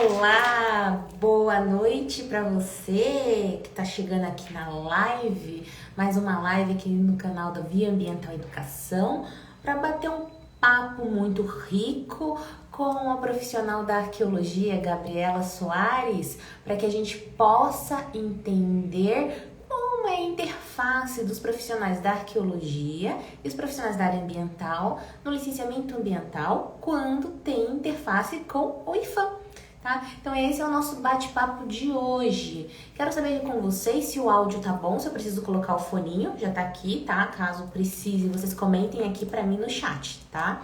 Olá, boa noite para você que está chegando aqui na live, mais uma live aqui no canal da Via Ambiental Educação, para bater um papo muito rico com a profissional da arqueologia, Gabriela Soares, para que a gente possa entender como é a interface dos profissionais da arqueologia e os profissionais da área ambiental no licenciamento ambiental quando tem interface com o IFAM. Tá? Então esse é o nosso bate-papo de hoje. Quero saber com vocês se o áudio tá bom, se eu preciso colocar o foninho, já tá aqui, tá? Caso precise, vocês comentem aqui pra mim no chat, tá?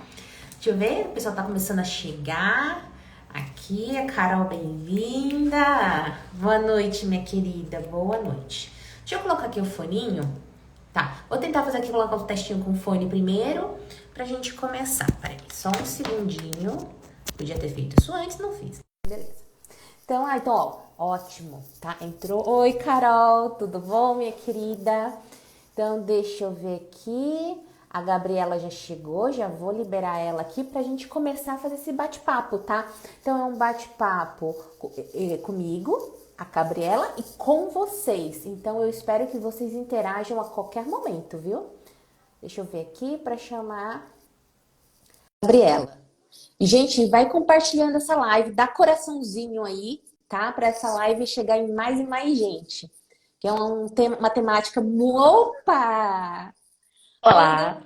Deixa eu ver, o pessoal tá começando a chegar. Aqui, a Carol, bem-vinda. Boa noite, minha querida, boa noite. Deixa eu colocar aqui o foninho. Tá, vou tentar fazer aqui, colocar o testinho com o fone primeiro, pra gente começar. Peraí, só um segundinho. Podia ter feito isso antes, não fiz. Beleza. Então, ó, ótimo, tá? Entrou. Oi, Carol, tudo bom, minha querida? Então, deixa eu ver aqui. A Gabriela já chegou, já vou liberar ela aqui pra gente começar a fazer esse bate-papo, tá? Então, é um bate-papo comigo, a Gabriela, e com vocês. Então, eu espero que vocês interajam a qualquer momento, viu? Deixa eu ver aqui pra chamar a Gabriela. E, gente, vai compartilhando essa live, dá coraçãozinho aí, tá? Para essa live chegar em mais e mais gente. Que é uma temática... Opa! Oi, Olá,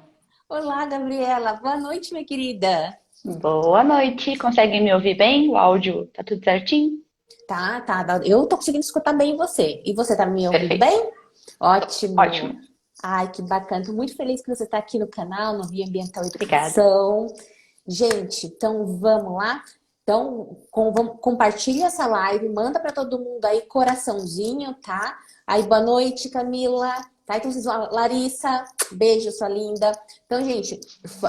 Olá, Gabriela. Boa noite, minha querida. boa noite. Conseguem me ouvir bem? O áudio tá tudo certinho? Tá. Eu tô conseguindo escutar bem você. E você tá me ouvindo Perfeito. bem? Ótimo. Ótimo. Ai, que bacana. Tô muito feliz que você tá aqui no canal, no Via Ambiental Obrigada. Educação. Gente, então vamos lá? Então, compartilha essa live, manda para todo mundo aí coraçãozinho, tá? Aí, boa noite, Camila. Tá? Então, vocês vão... Larissa, beijo, sua linda. Então, gente,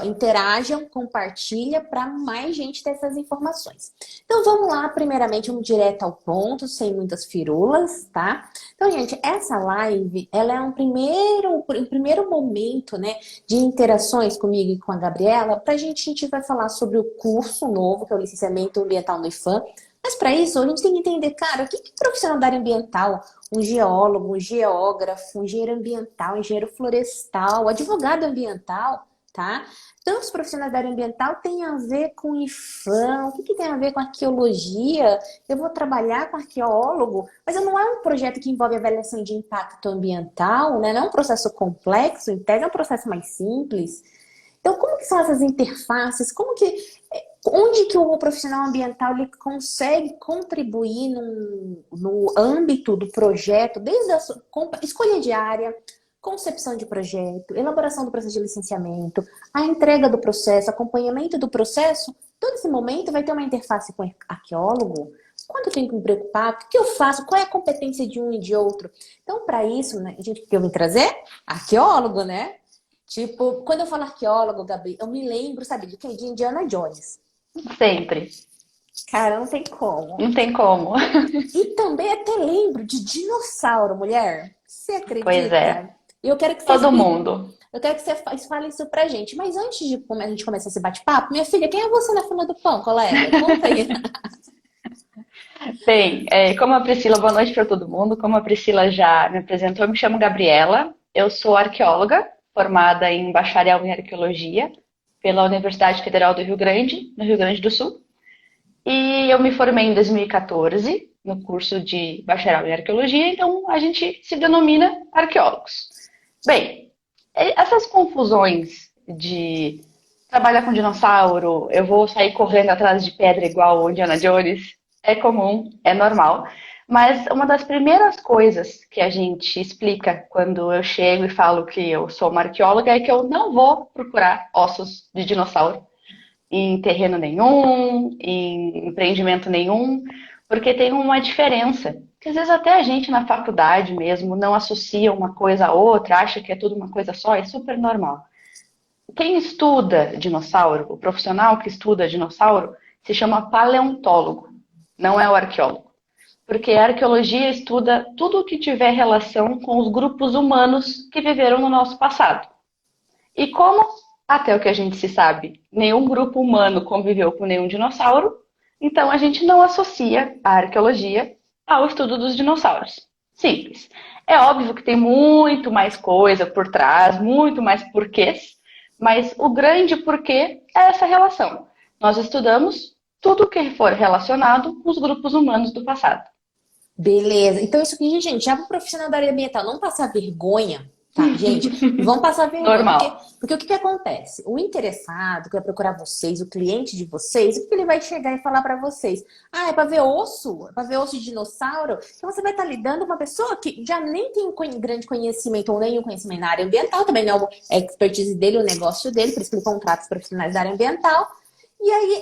interajam, compartilha para mais gente ter essas informações. Então, vamos lá, primeiramente, vamos direto ao ponto, sem muitas firulas, tá? Então, gente, essa live, ela é um primeiro momento, né, de interações comigo e com a Gabriela. A gente vai falar sobre o curso novo, que é o Licenciamento Ambiental no IFAM. Mas para isso, a gente tem que entender, cara, o que é profissional da área ambiental? Um geólogo, um geógrafo, um engenheiro ambiental, um engenheiro florestal, advogado ambiental, tá? Então, os profissionais da área ambiental têm a ver com IFAM, o que tem a ver com arqueologia? Eu vou trabalhar com arqueólogo, mas não é um projeto que envolve avaliação de impacto ambiental, né? Não é um processo complexo, em tese é um processo mais simples. Então, como que são essas interfaces? Onde que o profissional ambiental ele consegue contribuir no âmbito do projeto, desde a escolha de área, concepção de projeto, elaboração do processo de licenciamento, a entrega do processo, acompanhamento do processo, todo esse momento vai ter uma interface com o arqueólogo. Quando eu tenho que me preocupar, o que eu faço, qual é a competência de um e de outro? Então, para isso, né, o que eu vim trazer? Arqueólogo, né? Tipo, quando eu falo arqueólogo, Gabi, eu me lembro, sabe, de quem? De Indiana Jones. Sempre. Cara, não tem como. Não tem como. E também até lembro de dinossauro, mulher. Você Pois é. acredita? Eu quero que você Todo explique. mundo. Eu quero que você fale isso pra gente. Mas antes de a gente começar esse bate-papo, minha filha, quem é você na fila do pão, colega? Conta aí. Bem, como a Priscila, boa noite para todo mundo. Como a Priscila já me apresentou, eu me chamo Gabriela. Eu sou arqueóloga, formada em bacharel em arqueologia pela Universidade Federal do Rio Grande, no Rio Grande do Sul. E eu me formei em 2014 no curso de bacharel em arqueologia, então a gente se denomina arqueólogos. Bem, essas confusões de trabalhar com dinossauro, eu vou sair correndo atrás de pedra igual o Indiana Jones, é comum, é normal. Mas uma das primeiras coisas que a gente explica quando eu chego e falo que eu sou uma arqueóloga é que eu não vou procurar ossos de dinossauro em terreno nenhum, em empreendimento nenhum, porque tem uma diferença. Que às vezes até a gente na faculdade mesmo não associa uma coisa a outra, acha que é tudo uma coisa só, é super normal. Quem estuda dinossauro, o profissional que estuda dinossauro, se chama paleontólogo, não é o arqueólogo. Porque a arqueologia estuda tudo o que tiver relação com os grupos humanos que viveram no nosso passado. E como, até o que a gente se sabe, nenhum grupo humano conviveu com nenhum dinossauro, Então, a gente não associa a arqueologia ao estudo dos dinossauros. Simples. É óbvio que tem muito mais coisa por trás, muito mais porquês, mas o grande porquê é essa relação. Nós estudamos tudo que for relacionado com os grupos humanos do passado. Beleza. Então, isso aqui, gente, já para o profissional da área ambiental não passar vergonha, tá, gente? Não vão passar vergonha, Normal. porque o que que acontece? O interessado que vai procurar vocês, o cliente de vocês, o que ele vai chegar e falar para vocês? Ah, é para ver osso? É para ver osso de dinossauro? Então, você vai estar lidando com uma pessoa que já nem tem grande conhecimento ou nenhum conhecimento na área ambiental, também não é a expertise dele, o negócio dele, por isso que ele contrata os profissionais da área ambiental. E aí,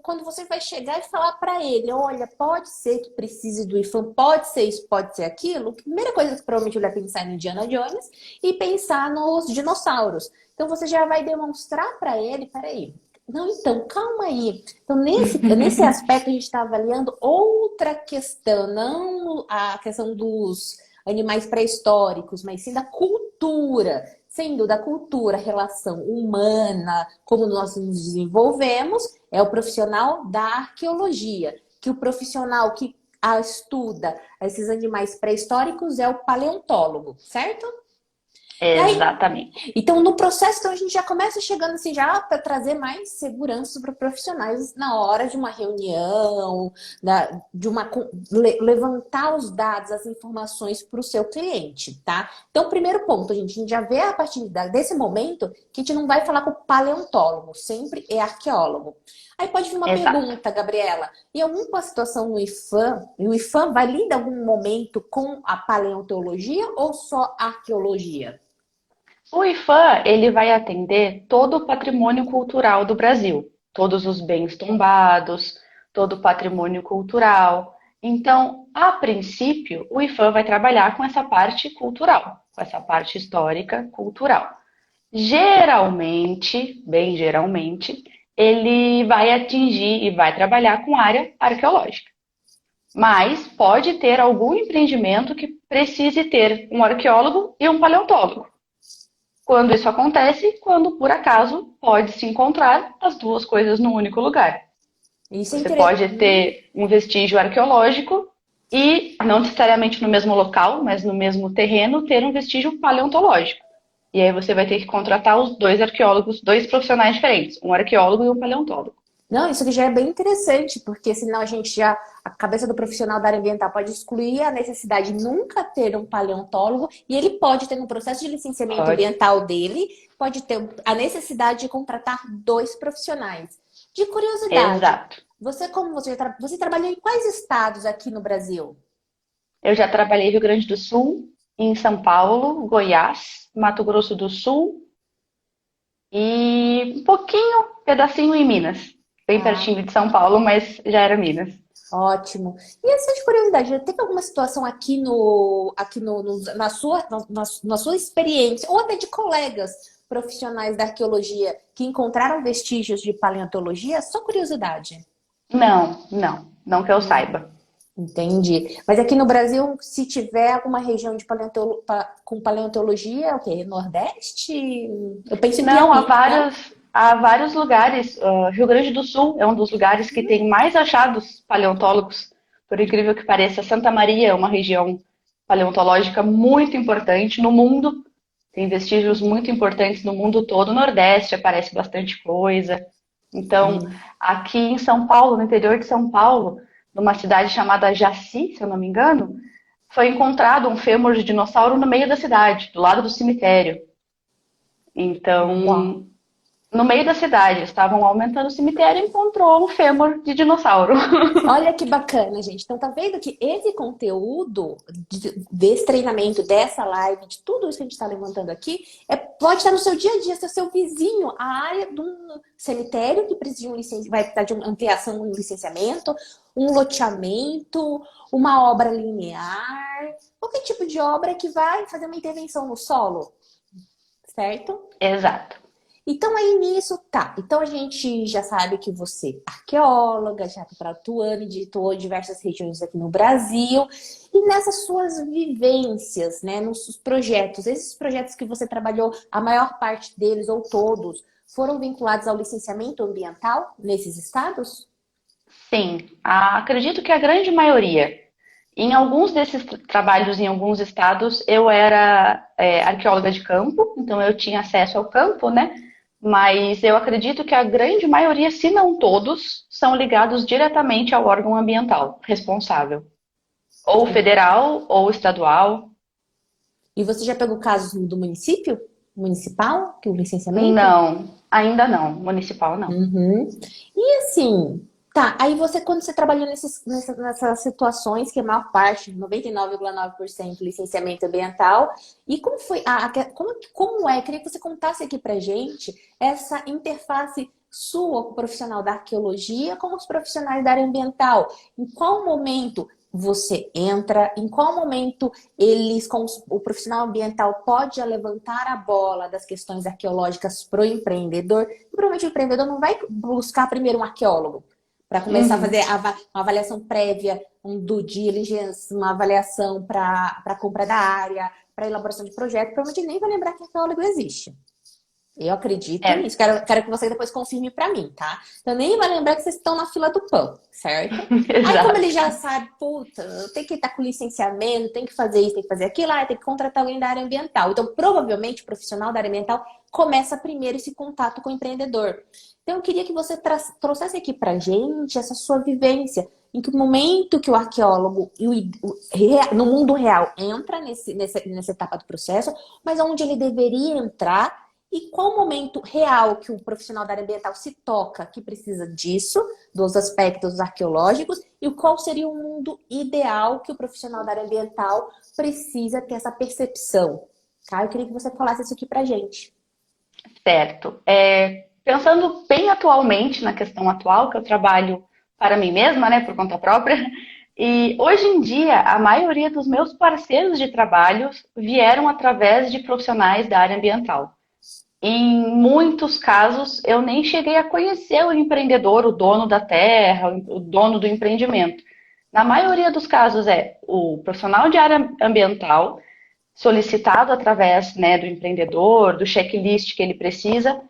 quando você vai chegar e falar para ele, olha, pode ser que precise do IFAM, pode ser isso, pode ser aquilo, a primeira coisa que provavelmente ele vai pensar é no Indiana Jones e pensar nos dinossauros. Então, você já vai demonstrar para ele, peraí, não, então, calma aí. Então, nesse aspecto, a gente está avaliando outra questão, não a questão dos animais pré-históricos, mas sim da cultura. Sendo da cultura, relação humana, como nós nos desenvolvemos, é o profissional da arqueologia. Que o profissional que estuda esses animais pré-históricos é o paleontólogo, certo? E aí, Exatamente. então, no processo, então, a gente já começa chegando assim, já para trazer mais segurança para profissionais na hora de uma reunião, levantar os dados, as informações para o seu cliente, tá? Então, primeiro ponto, a gente já vê a partir desse momento que a gente não vai falar com o paleontólogo, sempre é arqueólogo. Aí pode vir uma Exato. pergunta, Gabriela. Em alguma situação no IFAM, e o IFAM vai lidar em algum momento com a paleontologia ou só arqueologia? O IFAM, ele vai atender todo o patrimônio cultural do Brasil, todos os bens tombados, todo o patrimônio cultural. Então, a princípio, o IFAM vai trabalhar com essa parte cultural, com essa parte histórica cultural. Geralmente, bem geralmente, ele vai atingir e vai trabalhar com área arqueológica. Mas pode ter algum empreendimento que precise ter um arqueólogo e um paleontólogo. Quando isso acontece, quando por acaso pode se encontrar as duas coisas num único lugar. Isso é Você pode interessante. ter um vestígio arqueológico e, não necessariamente no mesmo local, mas no mesmo terreno, ter um vestígio paleontológico. E aí você vai ter que contratar os dois arqueólogos, dois profissionais diferentes, um arqueólogo e um paleontólogo. Não, isso aqui já é bem interessante, porque senão a gente já, a cabeça do profissional da área ambiental pode excluir a necessidade de nunca ter um paleontólogo e ele pode ter no processo de licenciamento Pode. ambiental dele, pode ter a necessidade de contratar dois profissionais. De curiosidade, Exato. você trabalhou em quais estados aqui no Brasil? Eu já trabalhei em Rio Grande do Sul, em São Paulo, Goiás, Mato Grosso do Sul e um pouquinho, pedacinho em Minas. Bem Ah, pertinho de São Paulo, mas já era Minas. ótimo. E essa de curiosidade, já teve alguma situação na sua experiência, ou até de colegas profissionais da arqueologia que encontraram vestígios de paleontologia? Só curiosidade. Não, não, não que eu saiba. Entendi. Mas aqui no Brasil, se tiver alguma região de com paleontologia, é o quê? Nordeste? Eu penso em Não, Piauí, não? há vários lugares. Rio Grande do Sul é um dos lugares que tem mais achados paleontólogos. Por incrível que pareça, Santa Maria é uma região paleontológica muito importante no mundo. Tem vestígios muito importantes no mundo todo. No Nordeste aparece bastante coisa. Então, Hum. aqui em São Paulo, no interior de São Paulo, numa cidade chamada Jaci, se eu não me engano, foi encontrado um fêmur de dinossauro no meio da cidade, do lado do cemitério. Uau. Então, no meio da cidade, estavam aumentando o cemitério e encontrou um fêmur de dinossauro. Olha que bacana, gente. Então, tá vendo que esse conteúdo desse treinamento, dessa live, de tudo isso que a gente está levantando aqui, pode estar no seu dia a dia, ser seu vizinho, a área de um cemitério que precisa de vai precisar de uma ampliação, um licenciamento, um loteamento, uma obra linear, qualquer tipo de obra que vai fazer uma intervenção no solo, certo? Exato. Então, aí nisso, tá. Então, a gente já sabe que você é arqueóloga, já está atuando, editou em diversas regiões aqui no Brasil. E nessas suas vivências, né, nos projetos, esses projetos que você trabalhou, a maior parte deles ou todos, foram vinculados ao licenciamento ambiental nesses estados? Sim, acredito que a grande maioria. Em alguns desses trabalhos, em alguns estados, eu era arqueóloga de campo, então eu tinha acesso ao campo, né? Mas eu acredito que a grande maioria, se não todos, são ligados diretamente ao órgão ambiental responsável, ou federal ou estadual. E você já pegou casos do município? Municipal? Que o licenciamento? Não, ainda não, municipal não. Uhum. E assim, tá, aí você, quando você trabalhou nessas situações, que a maior parte, 99,9% licenciamento ambiental, e como foi, como é, queria que você contasse aqui pra gente essa interface sua com o profissional da arqueologia com os profissionais da área ambiental. Em qual momento você entra, em qual momento o profissional ambiental pode levantar a bola das questões arqueológicas para o empreendedor. Provavelmente o empreendedor não vai buscar primeiro um arqueólogo para começar a fazer Uhum. uma avaliação prévia, um due diligence, uma avaliação para a compra da área, para elaboração de projeto. Provavelmente nem vai lembrar que arqueólogo existe. Eu acredito É, nisso. Quero que você depois confirme para mim, tá? Então nem vai lembrar que vocês estão na fila do pão, certo? Aí como ele exato. já sabe, puta, eu tenho que estar com licenciamento, tem que fazer isso, tem que fazer aquilo, tem que contratar alguém da área ambiental. Então provavelmente o profissional da área ambiental começa primeiro esse contato com o empreendedor. Então eu queria que você trouxesse aqui pra gente essa sua vivência. Em que momento que o arqueólogo no mundo real entra nessa etapa do processo, mas onde ele deveria entrar e qual o momento real que o profissional da área ambiental se toca que precisa disso, dos aspectos arqueológicos, e qual seria o mundo ideal que o profissional da área ambiental precisa ter essa percepção? Tá? Eu queria que você falasse isso aqui pra gente. Certo. Pensando bem atualmente, na questão atual, que eu trabalho para mim mesma, né, por conta própria, e hoje em dia a maioria dos meus parceiros de trabalho vieram através de profissionais da área ambiental. Em muitos casos, eu nem cheguei a conhecer o empreendedor, o dono da terra, o dono do empreendimento. Na maioria dos casos é o profissional de área ambiental solicitado através, né, do empreendedor, do checklist que ele precisa,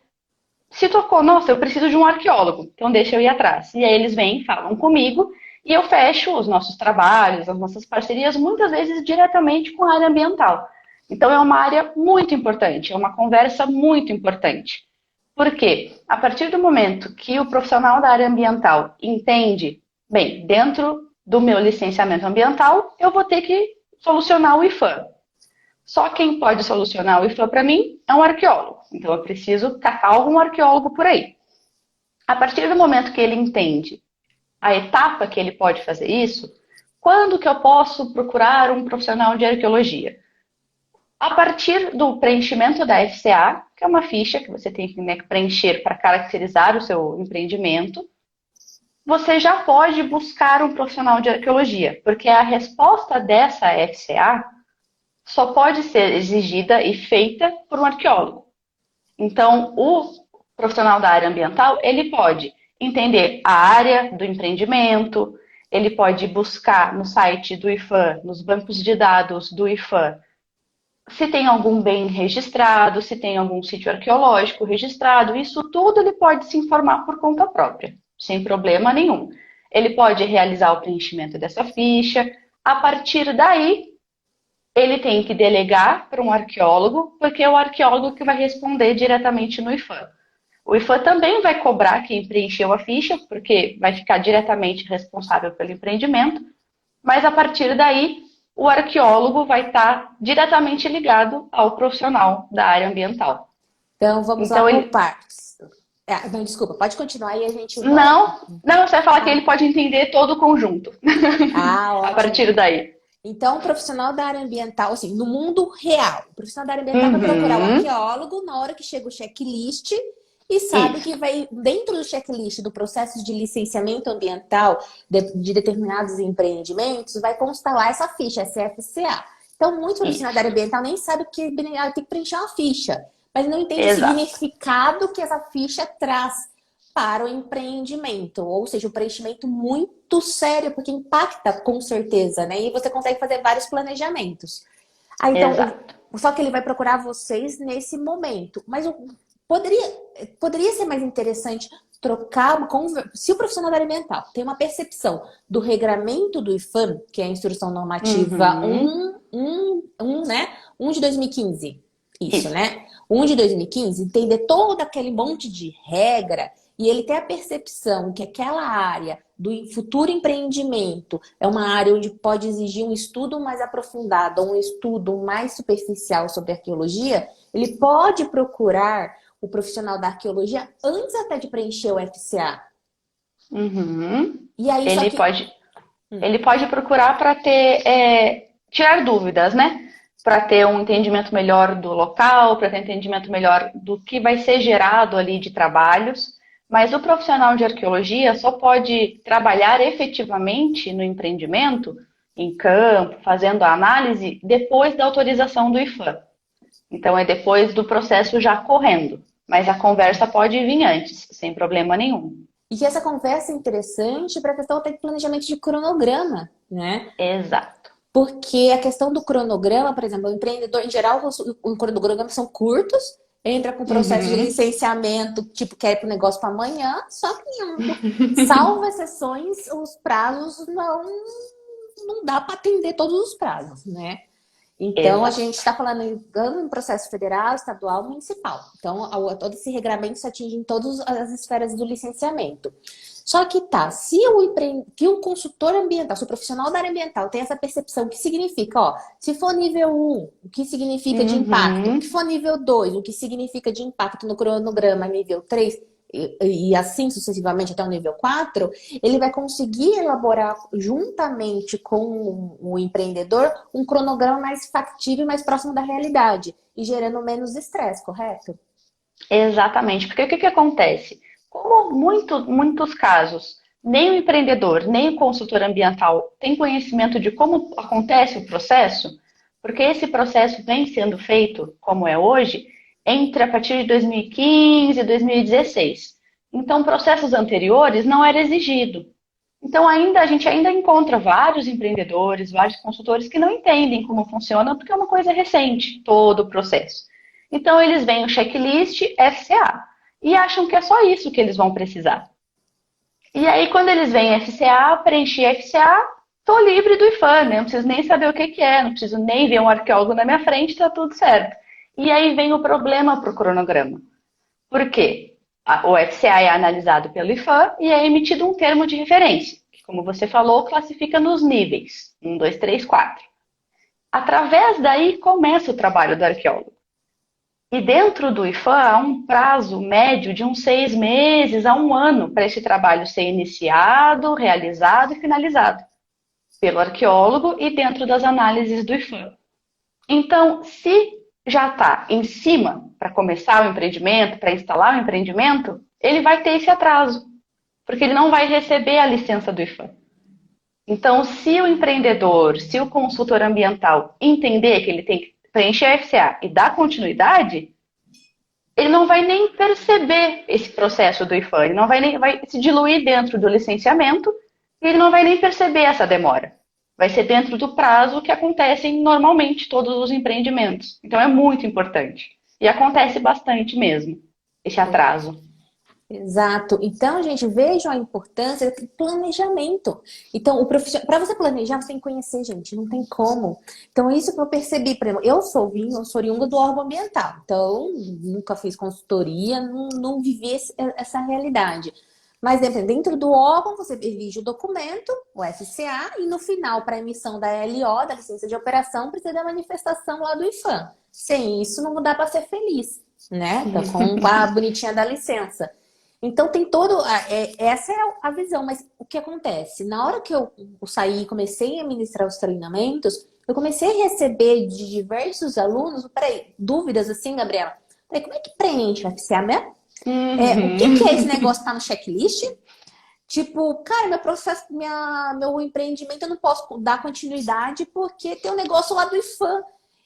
se tocou, nossa, eu preciso de um arqueólogo, então deixa eu ir atrás. E aí eles vêm, falam comigo e eu fecho os nossos trabalhos, as nossas parcerias, muitas vezes diretamente com a área ambiental. Então é uma área muito importante, é uma conversa muito importante. Por quê? A partir do momento que o profissional da área ambiental entende, bem, dentro do meu licenciamento ambiental, eu vou ter que solucionar o IFAM. Só quem pode solucionar o IFAM para mim é um arqueólogo. Então eu preciso catar algum arqueólogo por aí. A partir do momento que ele entende a etapa que ele pode fazer isso, quando que eu posso procurar um profissional de arqueologia? A partir do preenchimento da FCA, que é uma ficha que você tem que, né, preencher para caracterizar o seu empreendimento, você já pode buscar um profissional de arqueologia, porque a resposta dessa FCA só pode ser exigida e feita por um arqueólogo. Então, o profissional da área ambiental, ele pode entender a área do empreendimento, ele pode buscar no site do IFAM, nos bancos de dados do IFAM, se tem algum bem registrado, se tem algum sítio arqueológico registrado, isso tudo ele pode se informar por conta própria, sem problema nenhum. Ele pode realizar o preenchimento dessa ficha, a partir daí ele tem que delegar para um arqueólogo, porque é o arqueólogo que vai responder diretamente no IFAM. O IFAM também vai cobrar quem preencheu a ficha, porque vai ficar diretamente responsável pelo empreendimento, mas a partir daí o arqueólogo vai estar diretamente ligado ao profissional da área ambiental. Então vamos lá Então por ele. partes. Não, desculpa, pode continuar e a gente vai. Não, você vai falar que Ah, ele pode entender todo o conjunto. A ótimo. partir daí. Então, o profissional da área ambiental, assim, no mundo real, o profissional da área ambiental vai procurar o Uhum, arqueólogo na hora que chega o checklist e sabe isso. que vai, dentro do checklist do processo de licenciamento ambiental de determinados empreendimentos, vai constar lá essa ficha, essa FCA. Então, muitos profissionais da área Isso. ambiental nem sabem que tem que preencher uma ficha, mas não entende o Exato. significado que essa ficha traz para o empreendimento, ou seja, um preenchimento muito sério, porque impacta com certeza, né? E você consegue fazer vários planejamentos. Então, Exato. só que ele vai procurar vocês nesse momento. Mas poderia ser mais interessante trocar, se o profissional da área ambiental tem uma percepção do regramento do IFAM, que é a Instrução Normativa Uhum. 1 de 2015, isso, Isso. né? 1 de 2015, entender todo aquele monte de regra e ele ter a percepção que aquela área do futuro empreendimento é uma área onde pode exigir um estudo mais aprofundado, um estudo mais superficial sobre arqueologia, ele pode procurar o profissional da arqueologia antes até de preencher o FCA. Uhum. E aí, só Ele que. pode, ele pode procurar para tirar dúvidas, né? Para ter um entendimento melhor do local, para ter um entendimento melhor do que vai ser gerado ali de trabalhos. Mas o profissional de arqueologia só pode trabalhar efetivamente no empreendimento, em campo, fazendo a análise, depois da autorização do IFAM. Então, é depois do processo já correndo. Mas a conversa pode vir antes, sem problema nenhum. E que essa conversa é interessante para a questão até de planejamento de cronograma, né? Exato. Porque a questão do cronograma, por exemplo, o empreendedor, em geral, os cronogramas são curtos, entra com o processo de Uhum. licenciamento, tipo, quer ir para o negócio para amanhã, só que, salvo exceções, os prazos não dá para atender todos os prazos, né? Então, a Exato. gente está falando em processo federal, estadual, municipal. Então, todo esse regramento se atinge em todas as esferas do licenciamento. Só que tá, que o consultor ambiental, se o profissional da área ambiental tem essa percepção, o que significa, ó, se for nível 1, o que significa de impacto? O que Uhum. for nível 2, o que significa de impacto no cronograma nível 3, e assim sucessivamente até o nível 4, ele vai conseguir elaborar juntamente com o empreendedor um cronograma mais factível e mais próximo da realidade e gerando menos estresse, correto? Exatamente. Porque o que acontece? Como muitos casos, nem o empreendedor, nem o consultor ambiental tem conhecimento de como acontece o processo, porque esse processo vem sendo feito, como é hoje, entre a partir de 2015 e 2016. Então, processos anteriores não era exigido. Então, a gente ainda encontra vários empreendedores, vários consultores que não entendem como funciona, porque é uma coisa recente, todo o processo. Então, eles veem o checklist FCA e acham que é só isso que eles vão precisar. E aí, quando eles veem FCA, preenchi FCA, tô livre do IFAM, né? Não preciso nem saber o que é, não preciso nem ver um arqueólogo na minha frente, tá tudo certo. E aí vem o problema para o cronograma. Por quê? O FCA é analisado pelo IFAM e é emitido um termo de referência, que, como você falou, classifica nos níveis 1, 2, 3, 4. Através daí começa o trabalho do arqueólogo. E dentro do IFAM há um prazo médio de uns 6 meses a um ano para esse trabalho ser iniciado, realizado e finalizado pelo arqueólogo e dentro das análises do IFAM. Então, se já está em cima para começar o empreendimento, para instalar o empreendimento, ele vai ter esse atraso, porque ele não vai receber a licença do IFAM. Então, se o empreendedor, se o consultor ambiental entender que ele tem que preencher a FCA e dar continuidade, ele não vai nem perceber esse processo do IFAM, ele não vai nem vai se diluir dentro do licenciamento e ele não vai nem perceber essa demora. Vai ser dentro do prazo que acontecem normalmente todos os empreendimentos. Então é muito importante. E acontece bastante mesmo, esse atraso. Exato. Então, gente, vejam a importância do planejamento. Então, para você planejar, você tem que conhecer, gente, não tem como. Então, isso que eu percebi, por exemplo, eu sou oriunda do órgão ambiental, então nunca fiz consultoria, não vivi essa realidade. Mas dentro do órgão, você exige o documento, o FCA, e no final, para emissão da LO, da licença de operação, precisa da manifestação lá do IFAM. Sem isso, não dá para ser feliz, né? Então, com a bonitinha da licença. Então tem todo. Essa é a visão, mas o que acontece? Na hora que eu saí e comecei a ministrar os treinamentos, eu comecei a receber de diversos alunos, peraí, dúvidas assim, Gabriela. Peraí, como é que preenche o FCA mesmo? O que é esse negócio que tá no checklist? Tipo, cara, meu processo, meu empreendimento eu não posso dar continuidade porque tem um negócio lá do IFAM.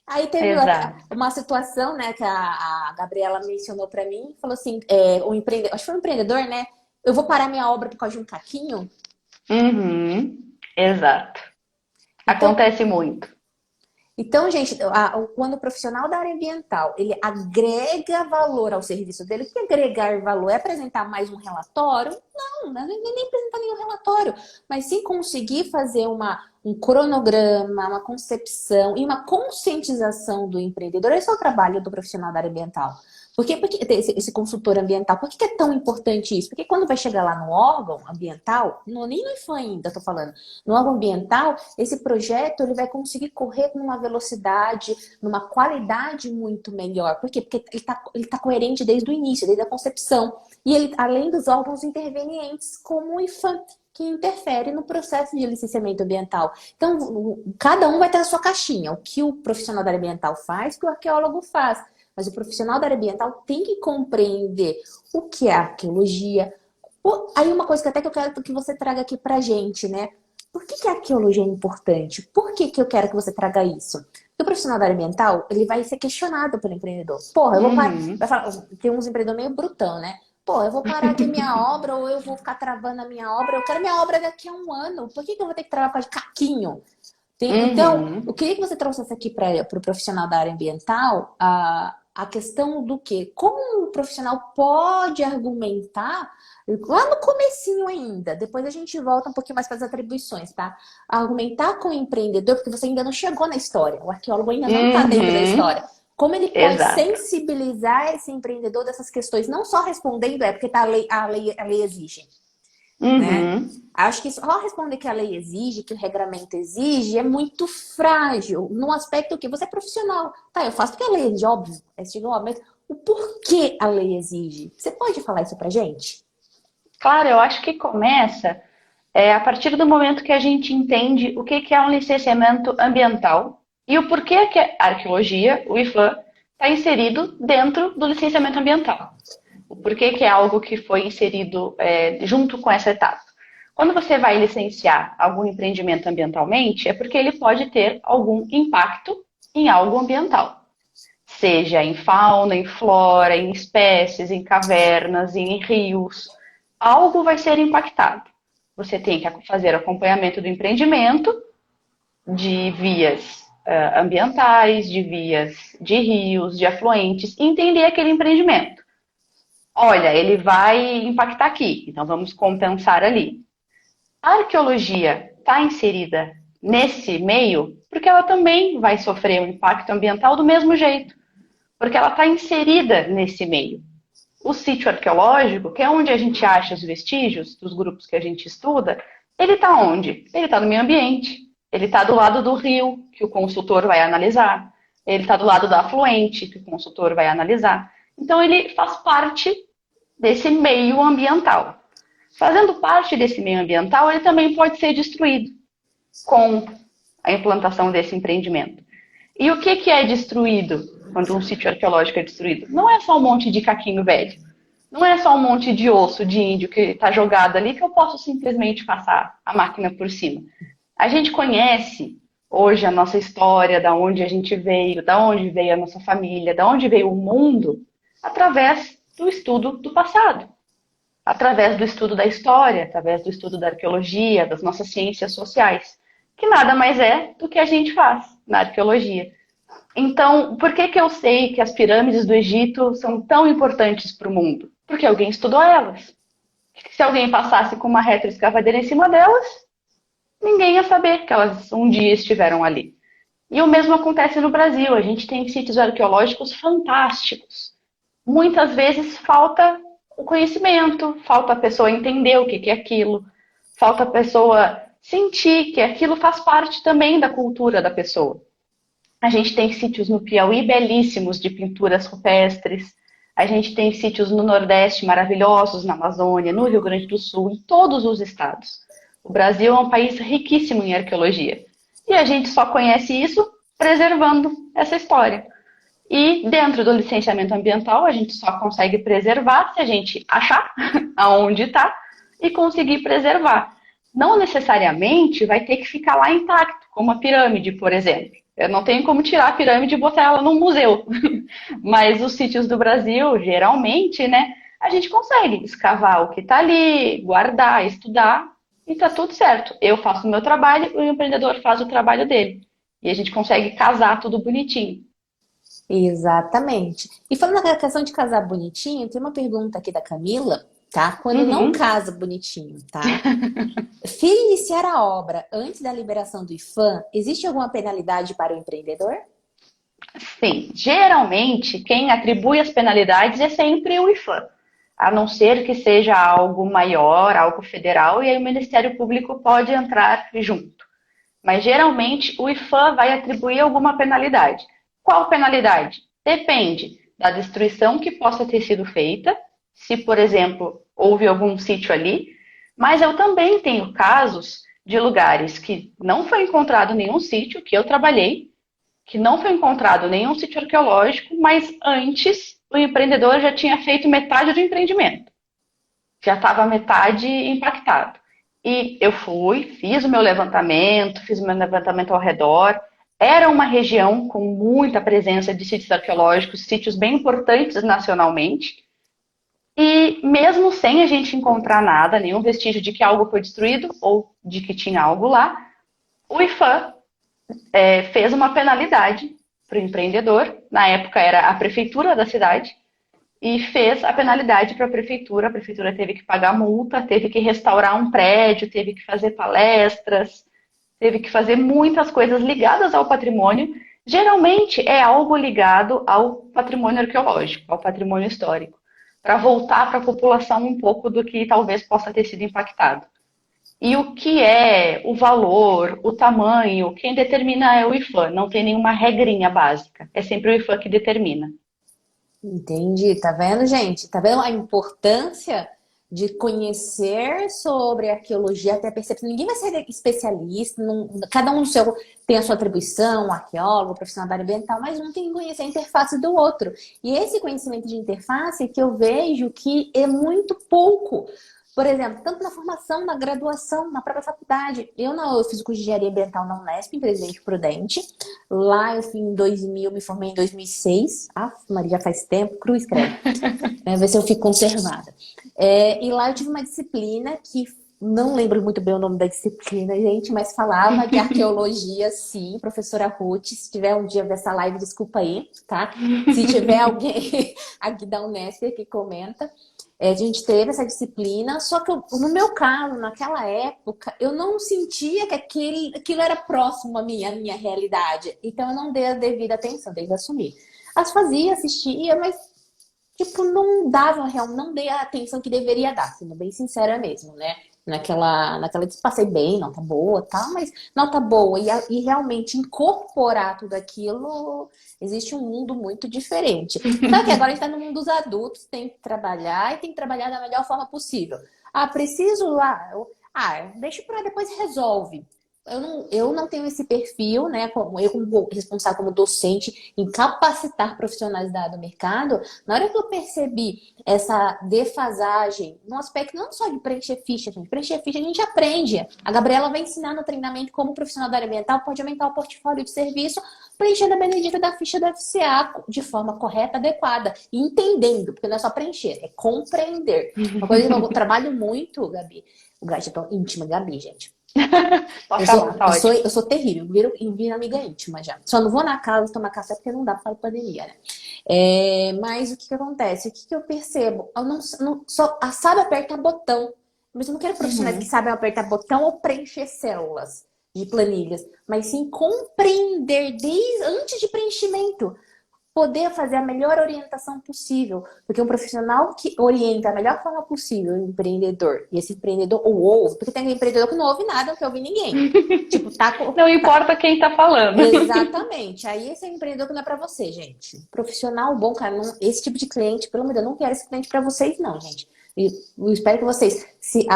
Aí teve Exato. uma situação, né, que a Gabriela mencionou pra mim, falou assim, o empreendedor, acho que foi um empreendedor, né? Eu vou parar minha obra por causa de um caquinho. Uhum. Exato. Então, Acontece muito. Então, gente, quando o profissional da área ambiental, ele agrega valor ao serviço dele, o que é agregar valor? É apresentar mais um relatório? Não é nem apresentar nenhum relatório, mas sim conseguir fazer um cronograma, uma concepção e uma conscientização do empreendedor. Esse é o trabalho do profissional da área ambiental. Porque esse consultor ambiental, por que é tão importante isso? Porque quando vai chegar lá no órgão ambiental, nem no IFAM ainda, estou falando, no órgão ambiental, esse projeto ele vai conseguir correr com uma velocidade, numa qualidade muito melhor. Por quê? Porque ele tá coerente desde o início, desde a concepção. E ele, além dos órgãos intervenientes, como o IFAM, que interfere no processo de licenciamento ambiental. Então, cada um vai ter a sua caixinha. O que o profissional da área ambiental faz, o que o arqueólogo faz. Mas o profissional da área ambiental tem que compreender o que é arqueologia. Aí uma coisa que até que eu quero que você traga aqui pra gente, né? Por que a arqueologia é importante? Por que eu quero que você traga isso? Porque o profissional da área ambiental, ele vai ser questionado pelo empreendedor. Porra, eu vou parar. Vai falar, tem uns empreendedores meio brutão, né? Pô, eu vou parar aqui minha obra ou eu vou ficar travando a minha obra. Eu quero minha obra daqui a um ano. Por que eu vou ter que trabalhar com de caquinho? Então, eu queria que você trouxesse aqui para o profissional da área ambiental a questão do quê? Como o profissional pode argumentar lá no comecinho ainda, depois a gente volta um pouquinho mais para as atribuições, tá? Argumentar com o empreendedor, porque você ainda não chegou na história, o arqueólogo ainda não está dentro da história. Como ele pode sensibilizar esse empreendedor dessas questões, não só respondendo, porque tá a lei exige. Né? Acho que só responder que a lei exige, que o regramento exige, é muito frágil. No aspecto que você é profissional. Tá, eu faço porque a lei exige, óbvio. Mas o porquê a lei exige? Você pode falar isso pra gente? Claro, eu acho que começa a partir do momento que a gente entende o que é um licenciamento ambiental e o porquê que a arqueologia, o IFAM, está inserido dentro do licenciamento ambiental. O porquê que é algo que foi inserido junto com essa etapa. Quando você vai licenciar algum empreendimento ambientalmente, é porque ele pode ter algum impacto em algo ambiental. Seja em fauna, em flora, em espécies, em cavernas, em rios. Algo vai ser impactado. Você tem que fazer acompanhamento do empreendimento, de vias ambientais, de vias de rios, de afluentes, e entender aquele empreendimento. Olha, ele vai impactar aqui, então vamos compensar ali. A arqueologia está inserida nesse meio porque ela também vai sofrer um impacto ambiental do mesmo jeito, porque ela está inserida nesse meio. O sítio arqueológico, que é onde a gente acha os vestígios dos grupos que a gente estuda, ele está onde? Ele está no meio ambiente, ele está do lado do rio, que o consultor vai analisar, ele está do lado da afluente, que o consultor vai analisar. Então, ele faz parte desse meio ambiental. Fazendo parte desse meio ambiental, ele também pode ser destruído com a implantação desse empreendimento. E o que é destruído quando um sítio arqueológico é destruído? Não é só um monte de caquinho velho. Não é só um monte de osso de índio que está jogado ali que eu posso simplesmente passar a máquina por cima. A gente conhece hoje a nossa história, da onde a gente veio, da onde veio a nossa família, da onde veio o mundo, através do estudo do passado, através do estudo da história, através do estudo da arqueologia, das nossas ciências sociais, que nada mais é do que a gente faz na arqueologia. Então, por que eu sei que as pirâmides do Egito são tão importantes para o mundo? Porque alguém estudou elas. Se alguém passasse com uma retroescavadeira em cima delas, ninguém ia saber que elas um dia estiveram ali. E o mesmo acontece no Brasil. A gente tem sítios arqueológicos fantásticos. Muitas vezes falta o conhecimento, falta a pessoa entender o que é aquilo, falta a pessoa sentir que aquilo faz parte também da cultura da pessoa. A gente tem sítios no Piauí belíssimos de pinturas rupestres, a gente tem sítios no Nordeste maravilhosos, na Amazônia, no Rio Grande do Sul, em todos os estados. O Brasil é um país riquíssimo em arqueologia. E a gente só conhece isso preservando essa história. E dentro do licenciamento ambiental, a gente só consegue preservar se a gente achar aonde está e conseguir preservar. Não necessariamente vai ter que ficar lá intacto, como a pirâmide, por exemplo. Eu não tenho como tirar a pirâmide e botar ela num museu. Mas os sítios do Brasil, geralmente, né, a gente consegue escavar o que está ali, guardar, estudar, e está tudo certo. Eu faço o meu trabalho e o empreendedor faz o trabalho dele. E a gente consegue casar tudo bonitinho. Exatamente. E falando na questão de casar bonitinho, tem uma pergunta aqui da Camila, tá? Quando não Uhum. casa bonitinho, tá? Se iniciar a obra antes da liberação do IFAM, existe alguma penalidade para o empreendedor? Sim, geralmente quem atribui as penalidades é sempre o IFAM, a não ser que seja algo maior, algo federal, e aí o Ministério Público pode entrar junto. Mas geralmente o IFAM vai atribuir alguma penalidade. Qual penalidade? Depende da destruição que possa ter sido feita, se, por exemplo, houve algum sítio ali, mas eu também tenho casos de lugares que não foi encontrado nenhum sítio que eu trabalhei, que não foi encontrado nenhum sítio arqueológico, mas antes o empreendedor já tinha feito metade do empreendimento, já estava metade impactado. E eu fui, fiz o meu levantamento ao redor. Era uma região com muita presença de sítios arqueológicos, sítios bem importantes nacionalmente. E mesmo sem a gente encontrar nada, nenhum vestígio de que algo foi destruído ou de que tinha algo lá, o IFAM fez uma penalidade para o empreendedor. Na época era a prefeitura da cidade, e fez a penalidade para a prefeitura teve que pagar multa, teve que restaurar um prédio, teve que fazer palestras, teve que fazer muitas coisas ligadas ao patrimônio. Geralmente é algo ligado ao patrimônio arqueológico, ao patrimônio histórico, para voltar para a população um pouco do que talvez possa ter sido impactado. E o que é o valor, o tamanho, quem determina é o IFAM, não tem nenhuma regrinha básica, é sempre o IFAM que determina. Entendi, tá vendo, gente? Tá vendo a importância de conhecer sobre arqueologia até perceber? Ninguém vai ser especialista, cada um tem a sua atribuição, um arqueólogo, um profissional da área ambiental, mas um tem que conhecer a interface do outro. E esse conhecimento de interface que eu vejo que é muito pouco. Por exemplo, tanto na formação, na graduação, na própria faculdade. Eu fiz o curso de engenharia ambiental na Unesp, em Presidente Prudente. Lá eu fui em 2000, me formei em 2006. Ah, Maria, já faz tempo, cruz credo. Ver se eu fico conservada. E lá eu tive uma disciplina que, não lembro muito bem o nome da disciplina, gente, mas falava de arqueologia, sim. Professora Ruth, se tiver um dia dessa live, desculpa aí, tá? Se tiver alguém aqui da Unesp que comenta. A gente teve essa disciplina, só que no meu caso, naquela época, eu não sentia que aquilo era próximo à minha realidade. Então eu não dei a devida atenção, desde assumir. As fazia, assistia, mas tipo, não dei a atenção que deveria dar, sendo bem sincera mesmo, né? Naquela passei bem, nota boa, tal, mas nota boa e realmente incorporar tudo aquilo, existe um mundo muito diferente. Só que agora a gente está no mundo dos adultos, tem que trabalhar e tem que trabalhar da melhor forma possível. Ah, preciso lá, deixa para depois resolve. Eu não tenho esse perfil, né? Como responsável como docente em capacitar profissionais da área do mercado. Na hora que eu percebi essa defasagem, no aspecto não só de preencher ficha, gente. Preencher ficha a gente aprende. A Gabriela vai ensinar no treinamento como profissional da área ambiental pode aumentar o portfólio de serviço, preenchendo a benedita da ficha da FCA de forma correta, adequada. E entendendo, porque não é só preencher, é compreender. Uma coisa que eu trabalho muito, Gabi. O gato é tão íntima, Gabi, gente. Eu sou terrível, eu viro amiga íntima já. Só não vou na casa tomar café porque não dá para pandemia, né? Mas o que acontece? O que eu percebo? Eu não só sabe apertar botão. Mas eu não quero profissionais que sabem apertar botão ou preencher células de planilhas, mas sim compreender antes de preenchimento. Poder fazer a melhor orientação possível. Porque um profissional que orienta a melhor forma possível o empreendedor, e esse empreendedor ouve, porque tem empreendedor que não ouve nada, não quer ouvir ninguém. Tipo, não importa quem tá falando. Exatamente. Aí esse é um empreendedor que não é pra você, gente. Profissional bom, cara, esse tipo de cliente, pelo amor de Deus, não quero esse cliente pra vocês, não, gente. Eu espero que vocês se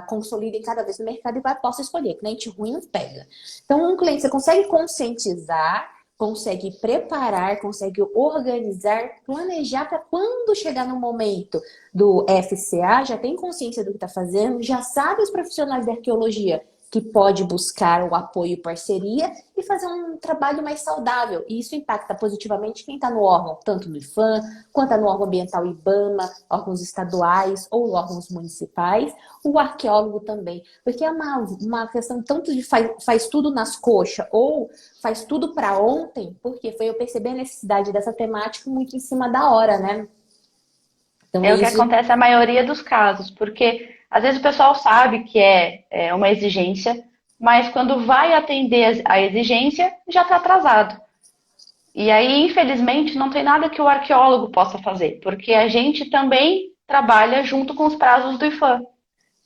consolidem cada vez no mercado e possam escolher. Cliente ruim não pega. Então, um cliente, você consegue conscientizar, consegue preparar, consegue organizar, planejar para quando chegar no momento do FCA, já tem consciência do que está fazendo, já sabe os profissionais da arqueologia que pode buscar o apoio e parceria e fazer um trabalho mais saudável. E isso impacta positivamente quem está no órgão, tanto no IPHAN, quanto no órgão ambiental IBAMA, órgãos estaduais ou órgãos municipais, o arqueólogo também. Porque é uma questão tanto de faz tudo nas coxas ou faz tudo para ontem, porque foi eu perceber a necessidade dessa temática muito em cima da hora, né? Então, É o que acontece na maioria dos casos, porque às vezes o pessoal sabe que é uma exigência, mas quando vai atender a exigência, já está atrasado. E aí, infelizmente, não tem nada que o arqueólogo possa fazer, porque a gente também trabalha junto com os prazos do IPHAN.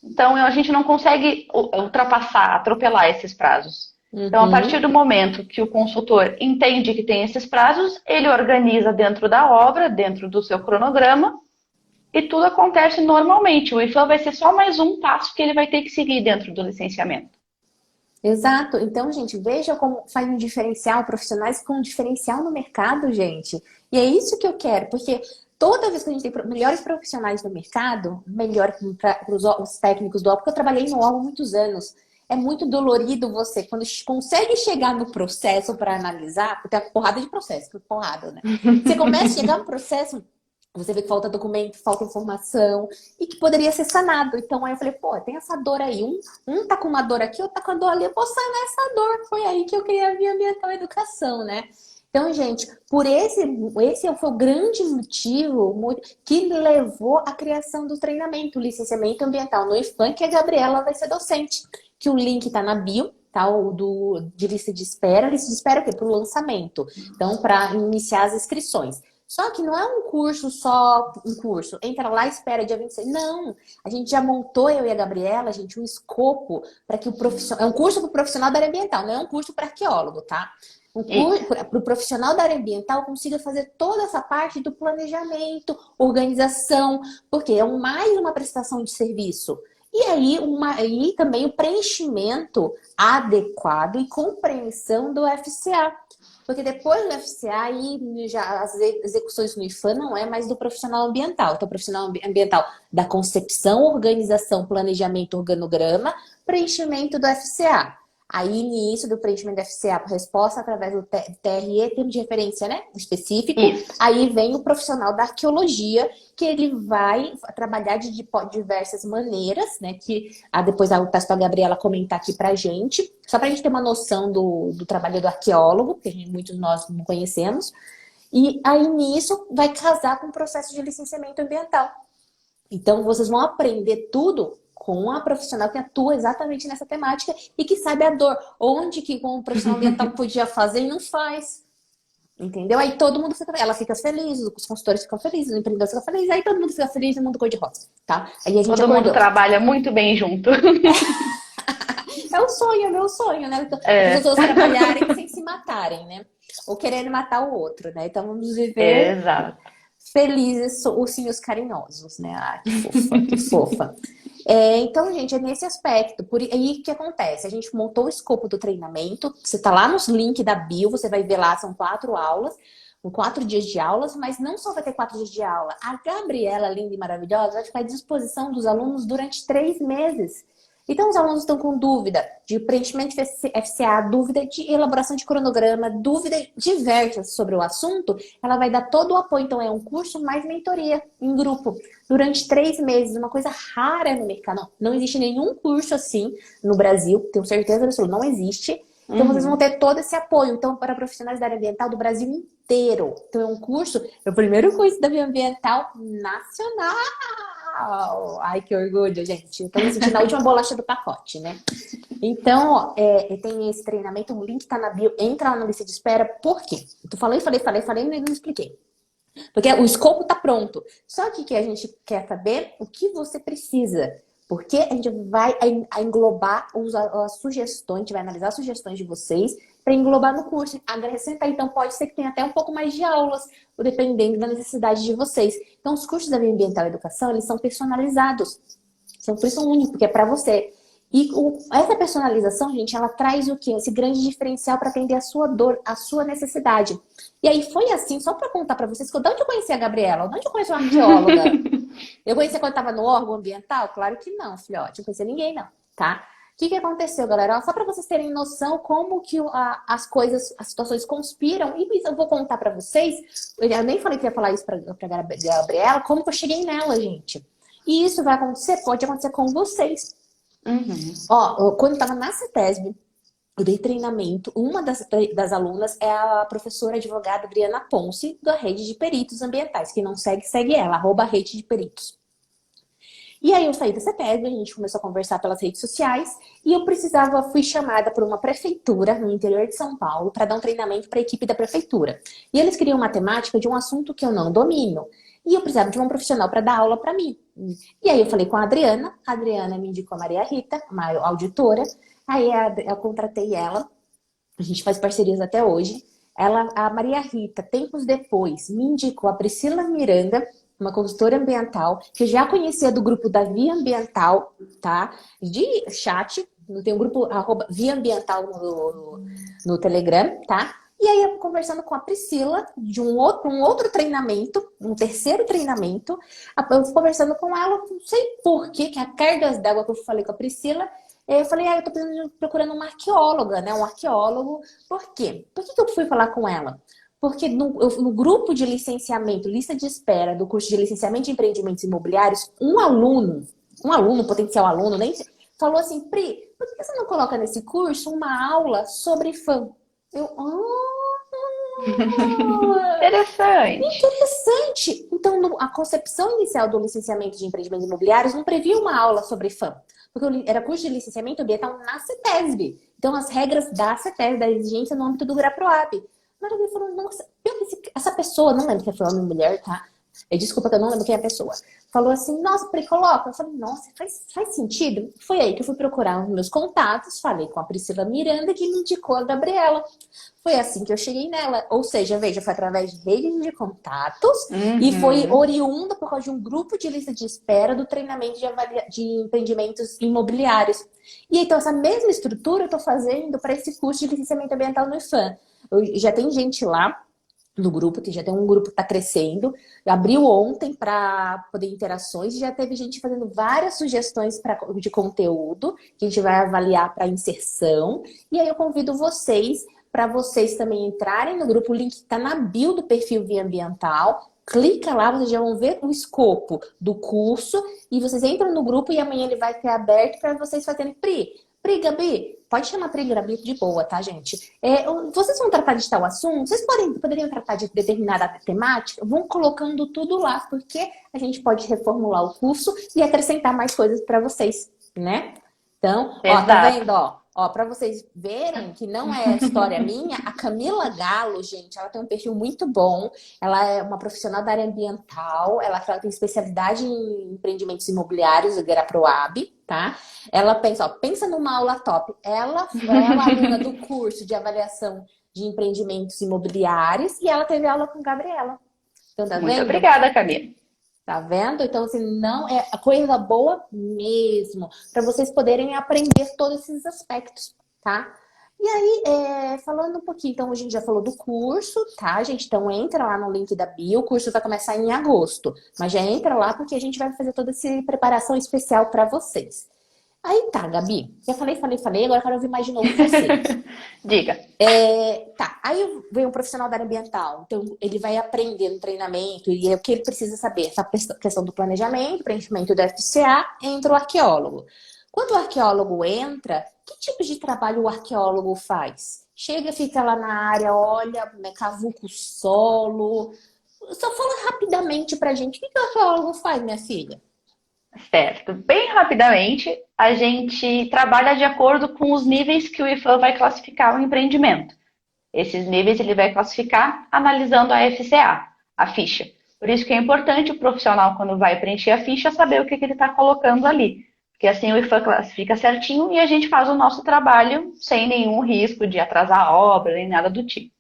Então, a gente não consegue ultrapassar, atropelar esses prazos. Então, a partir do momento que o consultor entende que tem esses prazos, ele organiza dentro da obra, dentro do seu cronograma, e tudo acontece normalmente. O IPHAN vai ser só mais um passo que ele vai ter que seguir dentro do licenciamento. Exato. Então, gente, veja como faz um diferencial, profissionais com um diferencial no mercado, gente. E é isso que eu quero, porque toda vez que a gente tem melhores profissionais no mercado, melhor para os técnicos do órgão, porque eu trabalhei no órgão há muitos anos. É muito dolorido você, quando consegue chegar no processo para analisar, porque tem uma porrada de processo, porrada, né? Você começa a chegar no processo, você vê que falta documento, falta informação e que poderia ser sanado. Então aí eu falei, pô, tem essa dor aí. Um tá com uma dor aqui, outro tá com a dor ali. Eu vou sanar essa dor. Foi aí que eu criei a Via Ambiental Educação, né? Então, gente, por esse foi o grande motivo que levou à criação do treinamento, o licenciamento ambiental no IPHAN, que a Gabriela vai ser docente. Que o link tá na bio, tá? De lista de espera. Lista de espera o quê? Para o lançamento. Então, para iniciar as inscrições. Só que não é um curso só, um curso. Entra lá e espera dia 26. Não, a gente já montou, eu e a Gabriela, gente, um escopo para que o profissional... É um curso para o profissional da área ambiental, não é um curso para arqueólogo, tá? Um curso para o profissional da área ambiental consiga fazer toda essa parte do planejamento, organização, porque é mais uma prestação de serviço. E aí também o preenchimento adequado e compreensão do FCA. Porque depois do FCA, aí já as execuções no IPHAN não é mais do profissional ambiental. Então, o profissional ambiental da concepção, organização, planejamento, organograma, preenchimento do FCA. Aí, início do preenchimento do FCA, resposta através do TRE, termo de referência, né? Específico. Isso. Aí vem o profissional da arqueologia, que ele vai trabalhar de diversas maneiras, né? Que depois eu peço para a Gabriela comentar aqui pra gente, só pra gente ter uma noção do trabalho do arqueólogo, que muitos de nós não conhecemos. E aí, nisso, vai casar com o processo de licenciamento ambiental. Então, vocês vão aprender tudo com a profissional que atua exatamente nessa temática e que sabe a dor. Onde que com o profissional ambiental podia fazer e não faz. Entendeu? Aí todo mundo ela fica feliz, os consultores ficam felizes, os empreendedores ficam felizes, aí todo mundo fica feliz no mundo cor-de-rosa, tá? Aí a gente todo mundo trabalha muito bem junto. É o sonho, é meu sonho, né? As pessoas trabalharem sem se matarem, né? Ou querendo matar o outro, né? Então vamos viver felizes, ursinhos carinhosos, né? Ah, que fofa, que fofa. Então, gente, é nesse aspecto. Aí o que acontece? A gente montou o escopo do treinamento. Você tá lá nos links da bio, você vai ver lá, são 4 aulas, 4 dias de aulas, mas não só vai ter 4 dias de aula. A Gabriela, linda e maravilhosa, vai ficar à disposição dos alunos durante 3 meses. Então, os alunos estão com dúvida de preenchimento de FCA, dúvida de elaboração de cronograma, dúvida diversas sobre o assunto, ela vai dar todo o apoio. Então, é um curso mais mentoria em grupo, durante 3 meses, uma coisa rara no mercado. Não existe nenhum curso assim no Brasil, tenho certeza absoluta, não existe. Então, vocês vão ter todo esse apoio. Então, para profissionais da área ambiental do Brasil inteiro. Então, é um curso, é o primeiro curso da Via Ambiental nacional. Ai, que orgulho, gente. Estou me sentindo a última bolacha do pacote, né? Então, tem esse treinamento, o link tá na bio, entra lá na lista de espera. Por quê? Eu falei, e não expliquei. Porque o escopo tá pronto. Só que a gente quer saber o que você precisa. Porque a gente vai englobar as sugestões, a gente vai analisar as sugestões de vocês para englobar no curso. Acrescentar, então pode ser que tenha até um pouco mais de aulas, dependendo da necessidade de vocês. Então, os cursos da Via Ambiental Educação, eles são personalizados. São preço único, porque é para você. E essa personalização, gente, ela traz o quê? Esse grande diferencial para atender a sua dor, a sua necessidade. E aí foi assim, só para contar para vocês, de onde eu conheci a Gabriela? De onde eu conheci uma arqueóloga? Eu conheci quando eu estava no órgão ambiental? Claro que não, filhote. Não conhecia ninguém, não, tá? que aconteceu, galera? Só para vocês terem noção como que as coisas, as situações conspiram. E eu vou contar para vocês, eu nem falei que ia falar isso para Gabriela, como que eu cheguei nela, gente. E isso vai acontecer, pode acontecer com vocês. Ó, quando eu tava na CETESB, eu dei treinamento. Uma das alunas é a professora advogada Adriana Ponce, da Rede de Peritos Ambientais. Quem não segue, segue ela, @Rede de Peritos. E aí eu saí da CETESB, a gente começou a conversar pelas redes sociais e eu fui chamada por uma prefeitura no interior de São Paulo para dar um treinamento para a equipe da prefeitura. E eles queriam uma temática de um assunto que eu não domino. E eu precisava de um profissional para dar aula para mim. E aí eu falei com a Adriana me indicou a Maria Rita, uma auditora. Aí eu contratei ela, a gente faz parcerias até hoje. A Maria Rita, tempos depois, me indicou a Priscila Miranda, uma consultora ambiental, que eu já conhecia do grupo da Via Ambiental, tá? De chat, tem um grupo @Via Ambiental no Telegram, tá? E aí eu conversando com a Priscila, de um outro treinamento, um terceiro treinamento, eu fui conversando com ela, não sei por que a cargas d'água que eu falei com a Priscila, eu falei, eu tô procurando uma arqueóloga, né? Um arqueólogo. Por quê? Por que eu fui falar com ela? Porque no grupo de licenciamento, lista de espera do curso de licenciamento de empreendimentos imobiliários, um aluno, potencial aluno, nem falou assim, Pri, por que você não coloca nesse curso uma aula sobre fã? Interessante! Então, a concepção inicial do licenciamento de empreendimentos imobiliários não previa uma aula sobre fã. Porque era curso de licenciamento ambiental na CETESB. Então, as regras da CETESB, da exigência no âmbito do GRAPROAB. Mas alguém falou, nossa, essa pessoa, não lembro se foi homem ou mulher, tá? Desculpa que eu não lembro quem é a pessoa. Falou assim, nossa, Pri, coloca. Eu falei, nossa, faz sentido? Foi aí que eu fui procurar os meus contatos, falei com a Priscila Miranda, que me indicou a Gabriela. Foi assim que eu cheguei nela. Ou seja, veja, foi através de redes de contatos e foi oriunda por causa de um grupo de lista de espera do treinamento de empreendimentos imobiliários. E então, essa mesma estrutura eu estou fazendo para esse curso de licenciamento ambiental no IFAM. Já tem gente lá no grupo, já tem um grupo que está crescendo. Abriu ontem para poder interações e já teve gente fazendo várias sugestões de conteúdo que a gente vai avaliar para inserção. E aí eu convido vocês para vocês também entrarem no grupo. O link está na bio do perfil Via Ambiental. Clica lá, vocês já vão ver o escopo do curso e vocês entram no grupo e amanhã ele vai ser aberto para vocês fazerem Pri, Gabi, pode chamar Pri, Gabi de boa, tá, gente? Vocês vão tratar de tal assunto? Vocês poderiam tratar de determinada temática? Vão colocando tudo lá, porque a gente pode reformular o curso e acrescentar mais coisas para vocês, né? Então, ó, tá vendo, ó, para vocês verem que não é história minha, a Camila Galo, gente, ela tem um perfil muito bom, ela é uma profissional da área ambiental, ela tem especialidade em empreendimentos imobiliários, o GRAPROAB, tá? Ela pensa numa aula top. Ela é aluna do curso de avaliação de empreendimentos imobiliários e ela teve aula com a Gabriela. Então, tá vendo? Muito obrigada, Camila. Tá vendo? Então, assim, não é a coisa boa mesmo. Para vocês poderem aprender todos esses aspectos, tá? E aí, falando um pouquinho, então a gente já falou do curso, tá, gente? Então entra lá no link da bio, o curso vai começar em agosto. Mas já entra lá porque a gente vai fazer toda essa preparação especial para vocês. Aí tá, Gabi. Já falei, agora eu quero ouvir mais de novo você. Diga. Tá, aí vem um profissional da área ambiental. Então, ele vai aprender no treinamento e é o que ele precisa saber. Essa questão do planejamento, preenchimento do FCA, entra o arqueólogo. Quando o arqueólogo entra, que tipo de trabalho o arqueólogo faz? Chega, fica lá na área, olha, cavuca o solo. Só fala rapidamente pra gente, o que o arqueólogo faz, minha filha? Certo. Bem rapidamente, a gente trabalha de acordo com os níveis que o IFAM vai classificar o empreendimento. Esses níveis ele vai classificar analisando a FCA, a ficha. Por isso que é importante o profissional, quando vai preencher a ficha, saber o que ele está colocando ali. Porque assim o IFAM classifica certinho e a gente faz o nosso trabalho sem nenhum risco de atrasar a obra, nem nada do tipo.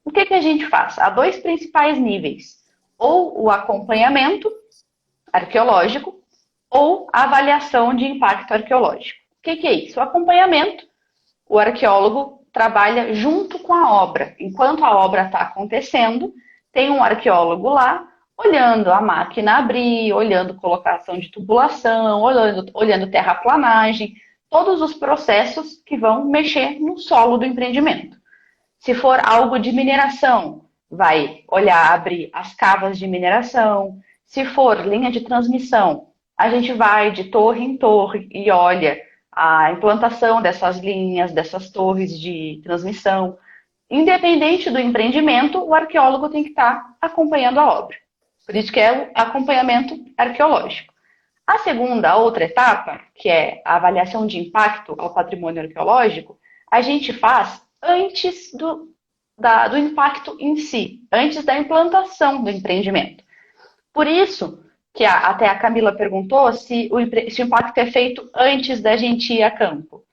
O que a gente faz? Há dois principais níveis. Ou o acompanhamento arqueológico, ou a avaliação de impacto arqueológico. O que é isso? O acompanhamento, o arqueólogo trabalha junto com a obra. Enquanto a obra está acontecendo, tem um arqueólogo lá, olhando a máquina abrir, olhando colocação de tubulação, olhando terraplanagem, todos os processos que vão mexer no solo do empreendimento. Se for algo de mineração, vai olhar, abrir as cavas de mineração. Se for linha de transmissão, a gente vai de torre em torre e olha a implantação dessas linhas, dessas torres de transmissão. Independente do empreendimento, o arqueólogo tem que estar acompanhando a obra. Por isso que é o acompanhamento arqueológico. A outra etapa, que é a avaliação de impacto ao patrimônio arqueológico, a gente faz antes do impacto em si, antes da implantação do empreendimento. Por isso que até a Camila perguntou se o impacto é feito antes da gente ir a campo.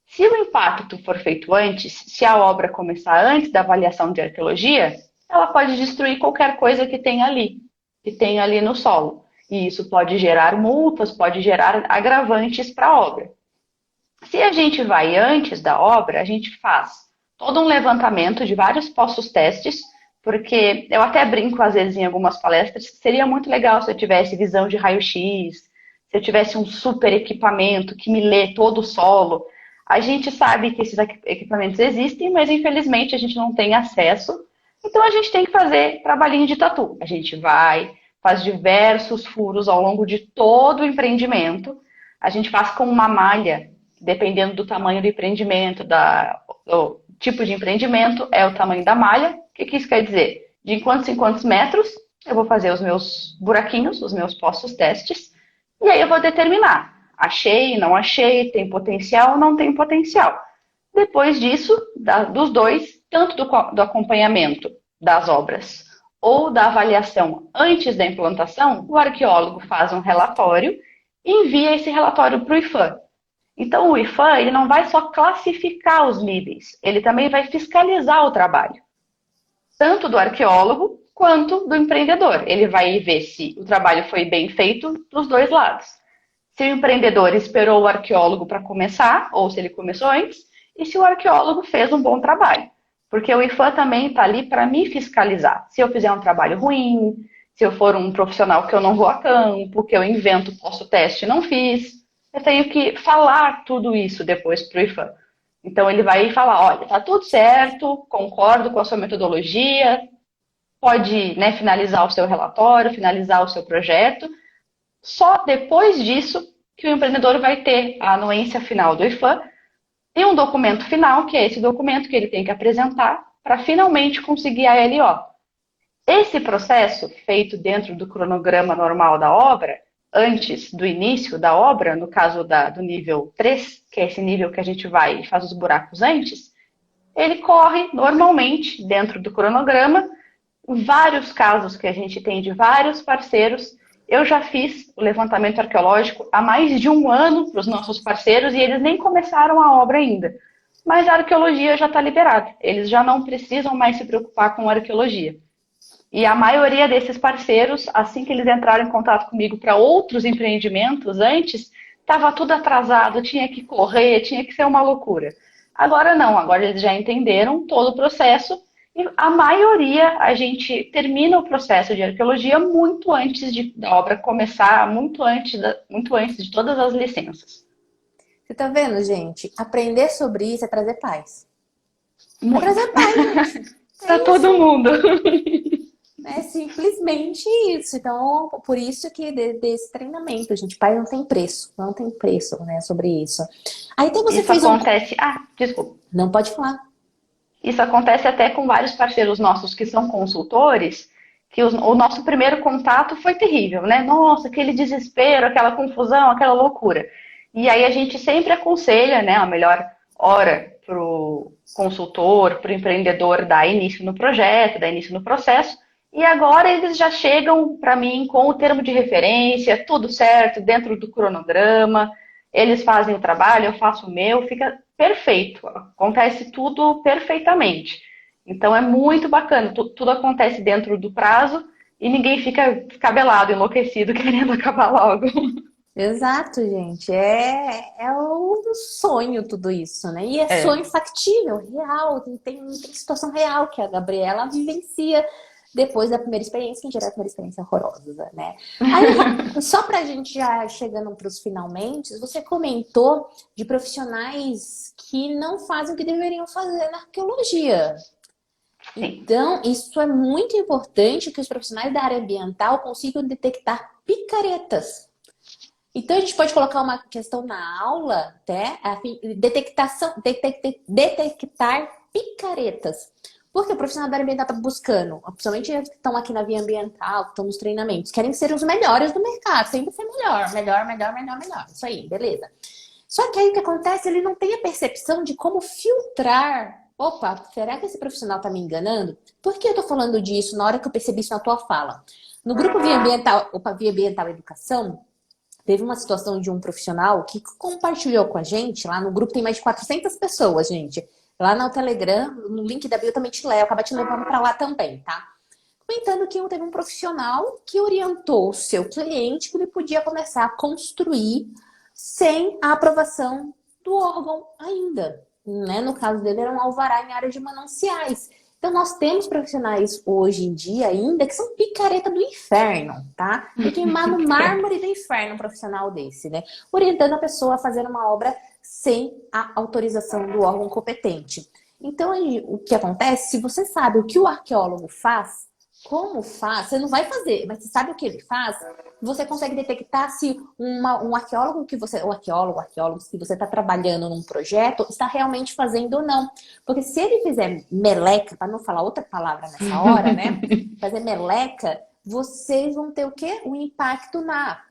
Se o impacto for feito antes, se a obra começar antes da avaliação de arqueologia, ela pode destruir qualquer coisa que tenha ali no solo. E isso pode gerar multas, pode gerar agravantes para a obra. Se a gente vai antes da obra, a gente faz todo um levantamento de vários poços testes, porque eu até brinco às vezes em algumas palestras que seria muito legal se eu tivesse visão de raio-x, se eu tivesse um super equipamento que me lê todo o solo. A gente sabe que esses equipamentos existem, mas infelizmente a gente não tem acesso. Então a gente tem que fazer trabalhinho de tatu. A gente vai, faz diversos furos ao longo de todo o empreendimento. A gente faz com uma malha, dependendo do tamanho do empreendimento, do tipo de empreendimento, é o tamanho da malha. O que isso quer dizer? De quantos em quantos metros eu vou fazer os meus buraquinhos, os meus poços testes, e aí eu vou determinar. Achei, não achei, tem potencial ou não tem potencial. Depois disso, dos dois, tanto do acompanhamento das obras ou da avaliação antes da implantação, o arqueólogo faz um relatório e envia esse relatório para o IFAM. Então, o IFAM ele não vai só classificar os níveis, ele também vai fiscalizar o trabalho, tanto do arqueólogo quanto do empreendedor. Ele vai ver se o trabalho foi bem feito dos dois lados. Se o empreendedor esperou o arqueólogo para começar, ou se ele começou antes, e se o arqueólogo fez um bom trabalho. Porque o IFAM também está ali para me fiscalizar. Se eu fizer um trabalho ruim, se eu for um profissional que eu não vou a campo, que eu invento, posto teste e não fiz, eu tenho que falar tudo isso depois para o IFAM. Então ele vai falar, olha, está tudo certo, concordo com a sua metodologia, pode finalizar o seu relatório, finalizar o seu projeto. Só depois disso que o empreendedor vai ter a anuência final do IFAM e um documento final, que é esse documento que ele tem que apresentar para finalmente conseguir a LO. Esse processo, feito dentro do cronograma normal da obra, antes do início da obra, no caso do nível 3, que é esse nível que a gente vai e faz os buracos antes, ele corre normalmente dentro do cronograma. Vários casos que a gente tem de vários parceiros. Eu já fiz o levantamento arqueológico há mais de um ano para os nossos parceiros e eles nem começaram a obra ainda. Mas a arqueologia já está liberada. Eles já não precisam mais se preocupar com a arqueologia. E a maioria desses parceiros, assim que eles entraram em contato comigo para outros empreendimentos antes, estava tudo atrasado, tinha que correr, tinha que ser uma loucura. Agora não, agora eles já entenderam todo o processo. E a maioria, a gente termina o processo de arqueologia muito antes da obra começar, muito antes de todas as licenças. Você tá vendo, gente? Aprender sobre isso é trazer paz. Muito. É trazer paz, gente. Para todo mundo. É simplesmente isso. Então, por isso que desse treinamento, gente, paz não tem preço. Não tem preço, né, sobre isso. Aí então você isso fez acontece... desculpa. Não, pode falar. Isso acontece até com vários parceiros nossos que são consultores, que o nosso primeiro contato foi terrível, né? Nossa, aquele desespero, aquela confusão, aquela loucura. E aí a gente sempre aconselha, né, a melhor hora para o consultor, para o empreendedor dar início no projeto, dar início no processo. E agora eles já chegam para mim com o termo de referência, tudo certo, dentro do cronograma. Eles fazem o trabalho, eu faço o meu, fica perfeito. Acontece tudo perfeitamente. Então é muito bacana. Tudo acontece dentro do prazo e ninguém fica descabelado, enlouquecido, querendo acabar logo. Exato, gente. É o sonho tudo isso, né? E sonho factível, real. Tem situação real que a Gabriela vivencia depois da primeira experiência, que em geral é a primeira experiência horrorosa, né? Aí, só pra gente já chegando pros finalmente, você comentou de profissionais que não fazem o que deveriam fazer na arqueologia. Sim. Então, isso é muito importante que os profissionais da área ambiental consigam detectar picaretas. Então, a gente pode colocar uma questão na aula, até, detectar picaretas. Porque o profissional da área ambiental está buscando, principalmente os que estão aqui na via ambiental, que estão nos treinamentos, querem ser os melhores do mercado, sempre ser melhor, melhor, melhor, melhor, melhor. Isso aí, beleza. Só que aí o que acontece, ele não tem a percepção de como filtrar. Opa, será que esse profissional está me enganando? Por que eu estou falando disso na hora que eu percebi isso na tua fala? No grupo Via Ambiental, Via Ambiental Educação, teve uma situação de um profissional que compartilhou com a gente, lá no grupo tem mais de 400 pessoas, gente. Lá no Telegram, no link da bio também te levo, acaba te levando para lá também, tá? Comentando que teve um profissional que orientou o seu cliente que ele podia começar a construir sem a aprovação do órgão ainda, né? No caso dele era um alvará em área de mananciais. Então nós temos profissionais hoje em dia ainda que são picareta do inferno, tá? E queimar no mármore do inferno um profissional desse, né? Orientando a pessoa a fazer uma obra sem a autorização do órgão competente. Então aí, o que acontece? Se você sabe o que o arqueólogo faz, como faz, você não vai fazer, mas você sabe o que ele faz, você consegue detectar se um arqueólogo que você, ou arqueólogos que você está trabalhando num projeto, está realmente fazendo ou não. Porque se ele fizer meleca, para não falar outra palavra nessa hora, né? Fazer meleca, vocês vão ter o quê? Um impacto na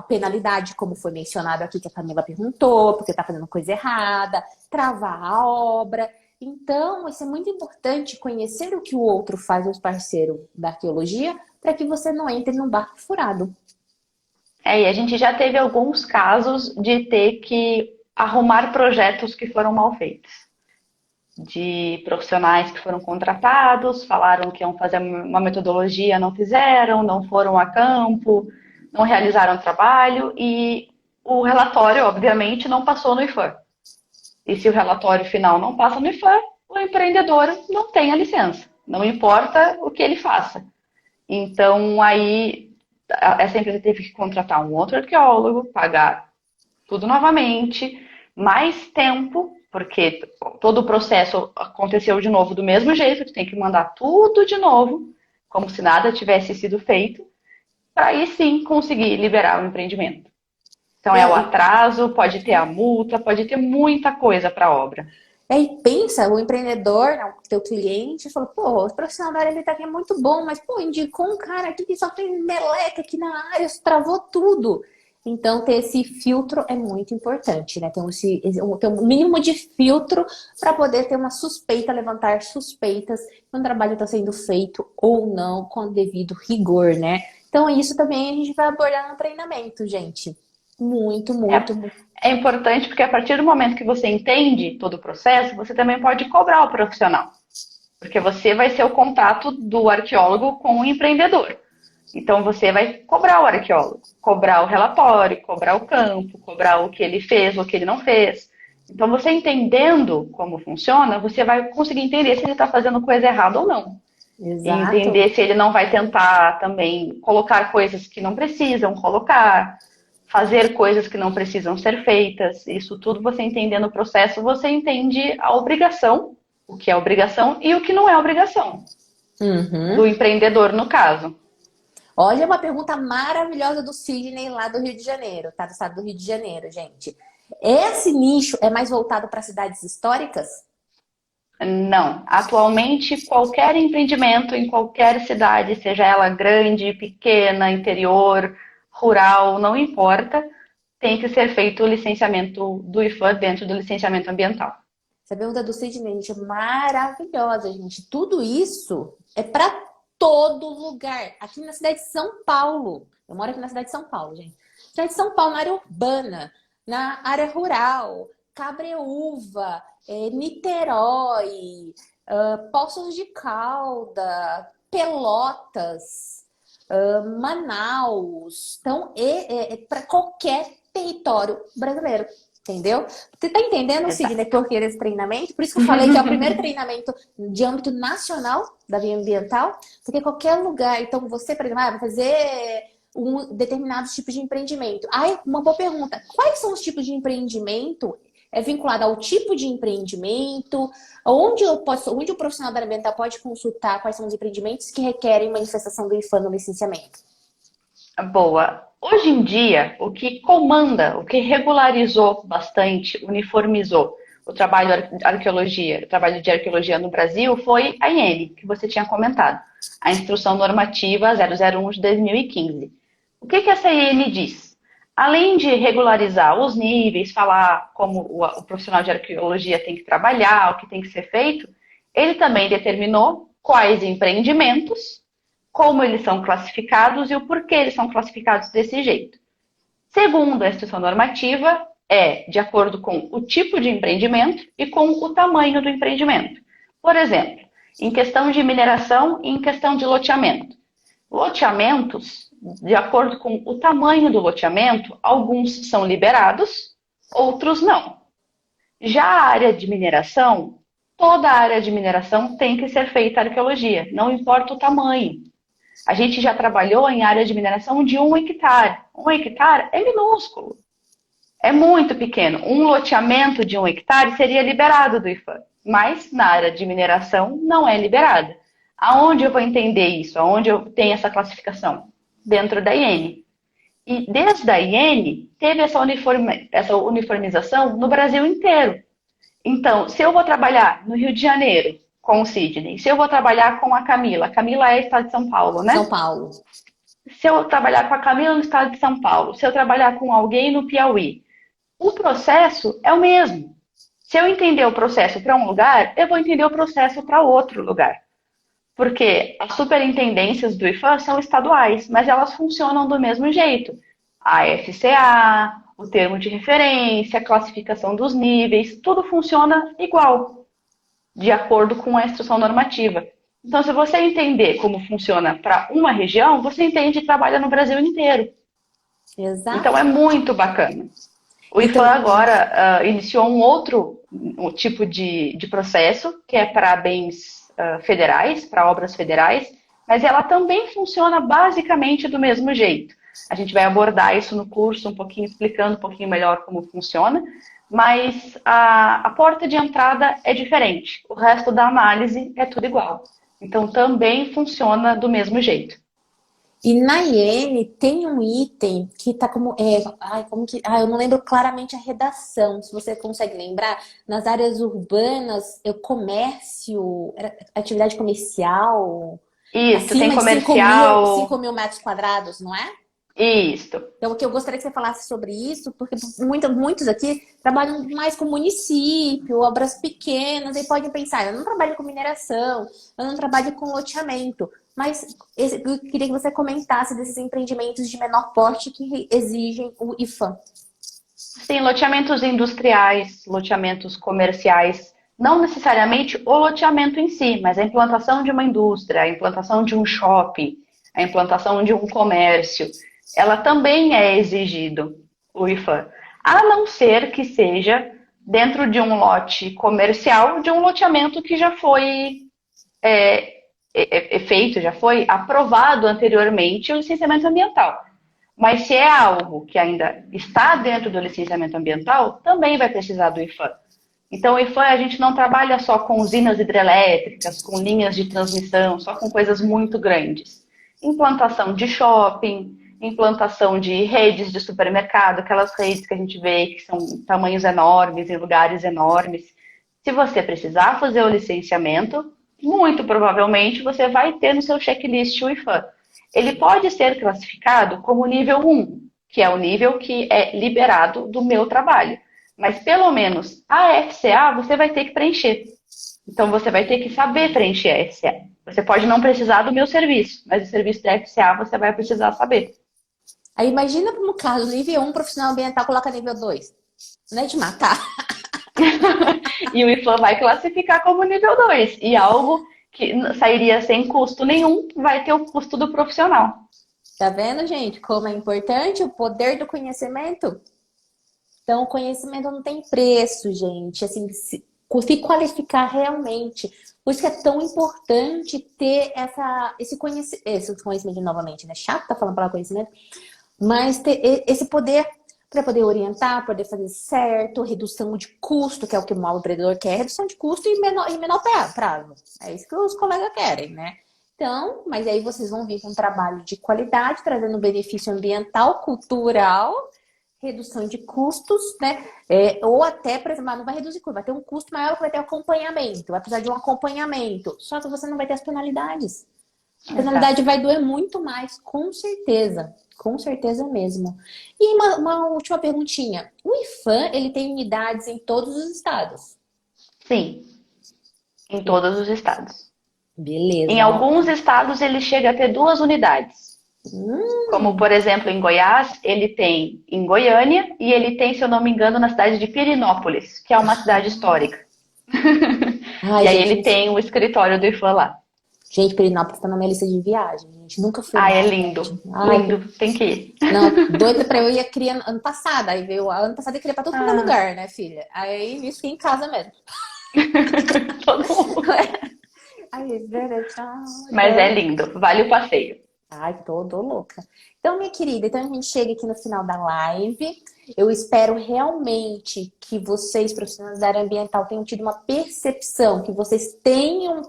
penalidade, como foi mencionado aqui, que a Camila perguntou, porque está fazendo coisa errada, travar a obra. Então, isso é muito importante, conhecer o que o outro faz, os parceiros da arqueologia, para que você não entre num barco furado. E a gente já teve alguns casos de ter que arrumar projetos que foram mal feitos. De profissionais que foram contratados, falaram que iam fazer uma metodologia, não fizeram, não foram a campo, não realizaram o trabalho e o relatório, obviamente, não passou no IFAM. E se o relatório final não passa no IFAM, o empreendedor não tem a licença. Não importa o que ele faça. Então, aí, essa empresa teve que contratar um outro arqueólogo, pagar tudo novamente, mais tempo, porque todo o processo aconteceu de novo do mesmo jeito, tu tem que mandar tudo de novo, como se nada tivesse sido feito, para aí sim conseguir liberar o empreendimento. Então é o atraso, pode ter a multa, pode ter muita coisa para a obra. E pensa, o empreendedor, o teu cliente, falou, pô, o profissional da área ele tá aqui é muito bom, mas, pô, indicou um cara aqui que só tem meleca aqui na área, travou tudo. Então, ter esse filtro é muito importante, né? Ter um mínimo de filtro para poder ter uma suspeita, levantar suspeitas se um trabalho está sendo feito ou não com o devido rigor, né? Então, isso também a gente vai abordar no treinamento, gente. Muito. É importante porque a partir do momento que você entende todo o processo, você também pode cobrar o profissional. Porque você vai ser o contato do arqueólogo com o empreendedor. Então você vai cobrar o arqueólogo, cobrar o relatório, cobrar o campo, cobrar o que ele fez, o que ele não fez. Então você entendendo como funciona, você vai conseguir entender se ele está fazendo coisa errada ou não. Exato. E entender se ele não vai tentar também colocar coisas que não precisam colocar, fazer coisas que não precisam ser feitas. Isso tudo você entendendo o processo, você entende a obrigação, o que é obrigação e o que não é obrigação. Do empreendedor, no caso. Olha uma pergunta maravilhosa do Sidney lá do Rio de Janeiro, tá? Do estado do Rio de Janeiro, gente. Esse nicho é mais voltado para cidades históricas? Não. Atualmente, qualquer empreendimento em qualquer cidade, seja ela grande, pequena, interior, rural, não importa, tem que ser feito o licenciamento do IFAM dentro do licenciamento ambiental. Essa pergunta do Sidney, gente, é maravilhosa, gente. Tudo isso é para todo lugar. Aqui na cidade de São Paulo. Eu moro aqui na cidade de São Paulo, gente. Cidade de São Paulo, na área urbana, na área rural, Cabreúva, Niterói, Poços de Calda, Pelotas, Manaus. Então, para qualquer território brasileiro. Entendeu? Você tá entendendo, Exato. Sidney, por que esse treinamento? Por isso que eu falei que é o primeiro treinamento de âmbito nacional da bioambiental, porque qualquer lugar, então você, por exemplo, vai fazer um determinados tipos de empreendimento. Aí, uma boa pergunta, quais são os tipos de empreendimento? É vinculado ao tipo de empreendimento? Onde o profissional da área ambiental pode consultar quais são os empreendimentos que requerem manifestação do IFAM no licenciamento? Boa. Hoje em dia, o que comanda, o que regularizou bastante, uniformizou o trabalho de arqueologia no Brasil foi a IN, que você tinha comentado, a Instrução Normativa 001 de 2015. O que essa IN diz? Além de regularizar os níveis, falar como o profissional de arqueologia tem que trabalhar, o que tem que ser feito, ele também determinou quais empreendimentos, como eles são classificados e o porquê eles são classificados desse jeito. Segundo a instrução normativa, é de acordo com o tipo de empreendimento e com o tamanho do empreendimento. Por exemplo, em questão de mineração e em questão de loteamento. Loteamentos, de acordo com o tamanho do loteamento, alguns são liberados, outros não. Já a área de mineração, toda a área de mineração tem que ser feita arqueologia, não importa o tamanho. A gente já trabalhou em área de mineração de 1 hectare. 1 hectare é minúsculo. É muito pequeno. Um loteamento de 1 hectare seria liberado do IFAM. Mas na área de mineração não é liberada. Aonde eu vou entender isso? Aonde eu tenho essa classificação? Dentro da IN. E desde a IN teve essa uniformização no Brasil inteiro. Então, se eu vou trabalhar no Rio de Janeiro, com o Sidney. Se eu vou trabalhar com a Camila é estado de São Paulo, né? São Paulo. Se eu trabalhar com a Camila no estado de São Paulo, se eu trabalhar com alguém no Piauí, o processo é o mesmo. Se eu entender o processo para um lugar, eu vou entender o processo para outro lugar. Porque as superintendências do IFAM são estaduais, mas elas funcionam do mesmo jeito. A FCA, o termo de referência, a classificação dos níveis, tudo funciona igual, de acordo com a instrução normativa. Então, se você entender como funciona para uma região, você entende e trabalha no Brasil inteiro. Exato. Então, é muito bacana. O IFAM agora iniciou um outro tipo de processo, que é para bens federais, para obras federais, mas ela também funciona basicamente do mesmo jeito. A gente vai abordar isso no curso, um pouquinho explicando um pouquinho melhor como funciona, mas a porta de entrada é diferente. O resto da análise é tudo igual. Então, também funciona do mesmo jeito. E na IN tem um item que está como... eu não lembro claramente a redação. Se você consegue lembrar, nas áreas urbanas, comércio, atividade comercial... Isso, tem comercial... 5 mil metros quadrados, não é? Isso. Então, o que eu gostaria que você falasse sobre isso, porque muitos aqui trabalham mais com município, obras pequenas, e podem pensar, eu não trabalho com mineração, eu não trabalho com loteamento, mas eu queria que você comentasse desses empreendimentos de menor porte que exigem o IFAM. Sim, loteamentos industriais, loteamentos comerciais, não necessariamente o loteamento em si, mas a implantação de uma indústria, a implantação de um shopping, a implantação de um comércio, ela também é exigido, o IFAM, a não ser que seja dentro de um lote comercial, de um loteamento que já foi feito, já foi aprovado anteriormente o licenciamento ambiental. Mas se é algo que ainda está dentro do licenciamento ambiental, também vai precisar do IFAM. Então, o IFAM, a gente não trabalha só com usinas hidrelétricas, com linhas de transmissão, só com coisas muito grandes. Implantação de shopping, implantação de redes de supermercado, aquelas redes que a gente vê que são tamanhos enormes, em lugares enormes. Se você precisar fazer o licenciamento, muito provavelmente você vai ter no seu checklist o IFAM. Ele pode ser classificado como nível 1, que é o nível que é liberado do meu trabalho. Mas pelo menos a FCA você vai ter que preencher. Então você vai ter que saber preencher a FCA. Você pode não precisar do meu serviço, mas o serviço da FCA você vai precisar saber. Aí imagina, no caso, nível 1, profissional ambiental, coloca nível 2. Não é de matar. E o IFAM vai classificar como nível 2. E algo que sairia sem custo nenhum vai ter o custo do profissional. Tá vendo, gente? Como é importante o poder do conhecimento? Então, o conhecimento não tem preço, gente. Assim, se qualificar realmente. Por isso que é tão importante ter esse conhecimento novamente, né? Chato tá falando para conhecimento, mas ter esse poder para poder orientar, poder fazer certo, redução de custo, que é o que o empreendedor quer, redução de custo e menor prazo. É isso que os colegas querem, né? Então, mas aí vocês vão vir com um trabalho de qualidade, trazendo benefício ambiental, cultural, redução de custos, né? Ou até, por exemplo, não vai reduzir custo, vai ter um custo maior que vai ter acompanhamento, vai precisar de um acompanhamento. Só que você não vai ter as penalidades. A penalidade vai doer muito mais, com certeza mesmo. E uma última perguntinha. O IPHAN, ele tem unidades em todos os estados? Sim, em todos os estados. Beleza. Em alguns estados ele chega a ter 2 unidades. Como, por exemplo, em Goiás, ele tem em Goiânia e ele tem, se eu não me engano, na cidade de Pirinópolis, que é uma cidade histórica. Ai, E aí gente, ele tem o escritório do IPHAN lá. Gente, Pirinópolis tá na minha lista de viagem, gente. Nunca fui lá. É lindo. Ai, Lindo, tem que ir. não, doida pra eu ir criando ano passado. Aí veio ano passado eu queria pra todo mundo lugar, né, filha? Aí nisso fiquei em casa mesmo. Todo mundo. Ai, é verdade. Mas é lindo, vale o passeio. Ai, tô louca. Então, minha querida, então a gente chega aqui no final da live. Eu espero realmente que vocês, profissionais da área ambiental, tenham tido uma percepção, que vocês tenham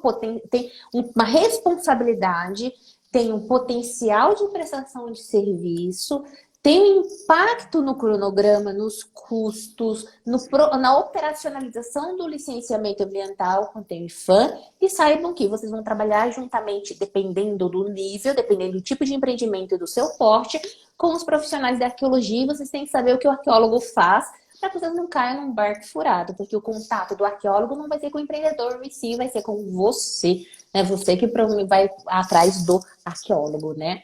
uma responsabilidade, tenham um potencial de prestação de serviço, tem um impacto no cronograma, nos custos, na operacionalização do licenciamento ambiental com o IPHAN, e saibam que vocês vão trabalhar juntamente, dependendo do nível, dependendo do tipo de empreendimento e do seu porte, com os profissionais da arqueologia. Vocês têm que saber o que o arqueólogo faz para que vocês não caiam num barco furado, porque o contato do arqueólogo não vai ser com o empreendedor, mas sim vai ser com você, né? Você que provavelmente vai atrás do arqueólogo, né?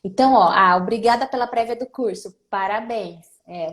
Então, obrigada pela prévia do curso. Parabéns.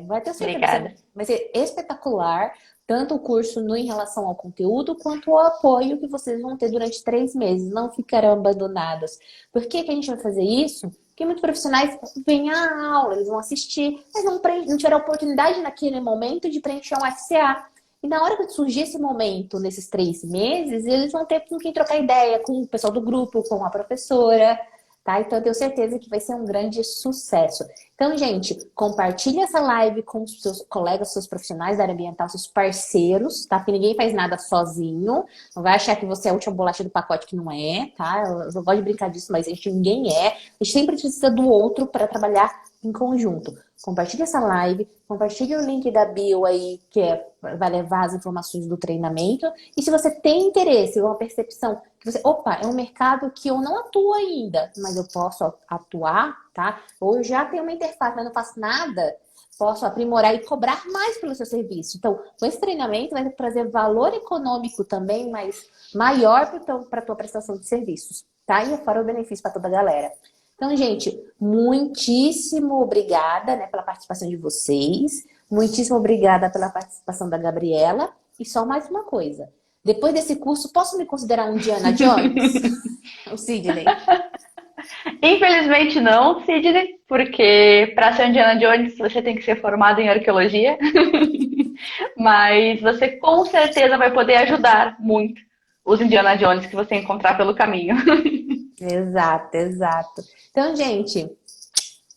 Vai ter certeza. Vai ser espetacular, tanto o curso em relação ao conteúdo, quanto o apoio que vocês vão ter durante 3 meses. Não ficarão abandonados. Por que a gente vai fazer isso? Porque muitos profissionais vêm à aula, eles vão assistir, mas não tiveram a oportunidade naquele momento de preencher um FCA. E na hora que surgir esse momento, nesses 3 meses, eles vão ter com quem trocar ideia, com o pessoal do grupo, com a professora. Tá? Então, eu tenho certeza que vai ser um grande sucesso. Então, gente, compartilhe essa live com os seus colegas, seus profissionais da área ambiental, seus parceiros, tá? Porque ninguém faz nada sozinho. Não vai achar que você é a última bolacha do pacote, que não é, tá? Eu gosto de brincar disso, mas ninguém é. A gente sempre precisa do outro para trabalhar em conjunto. Compartilhe essa live, compartilhe o link da bio aí, vai levar as informações do treinamento. E se você tem interesse, uma percepção que é um mercado que eu não atuo ainda, mas eu posso atuar, tá? Ou eu já tenho uma interface, mas não faço nada, posso aprimorar e cobrar mais pelo seu serviço. Então, com esse treinamento vai trazer valor econômico também, mas maior para a tua prestação de serviços, tá? E fora o benefício para toda a galera. Então, gente, muitíssimo obrigada, né, pela participação de vocês. Muitíssimo obrigada pela participação da Gabriela. E só mais uma coisa. Depois desse curso, posso me considerar um Indiana Jones? O Sidney? Infelizmente não, Sidney, porque para ser Indiana Jones você tem que ser formado em arqueologia. Mas você com certeza vai poder ajudar muito os Indiana Jones que você encontrar pelo caminho. Exato. Então, gente,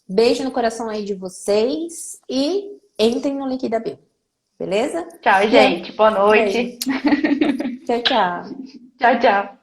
beijo no coração aí de vocês e entrem no link da bio. Beleza? Tchau, gente. Boa noite. Tchau. Tchau.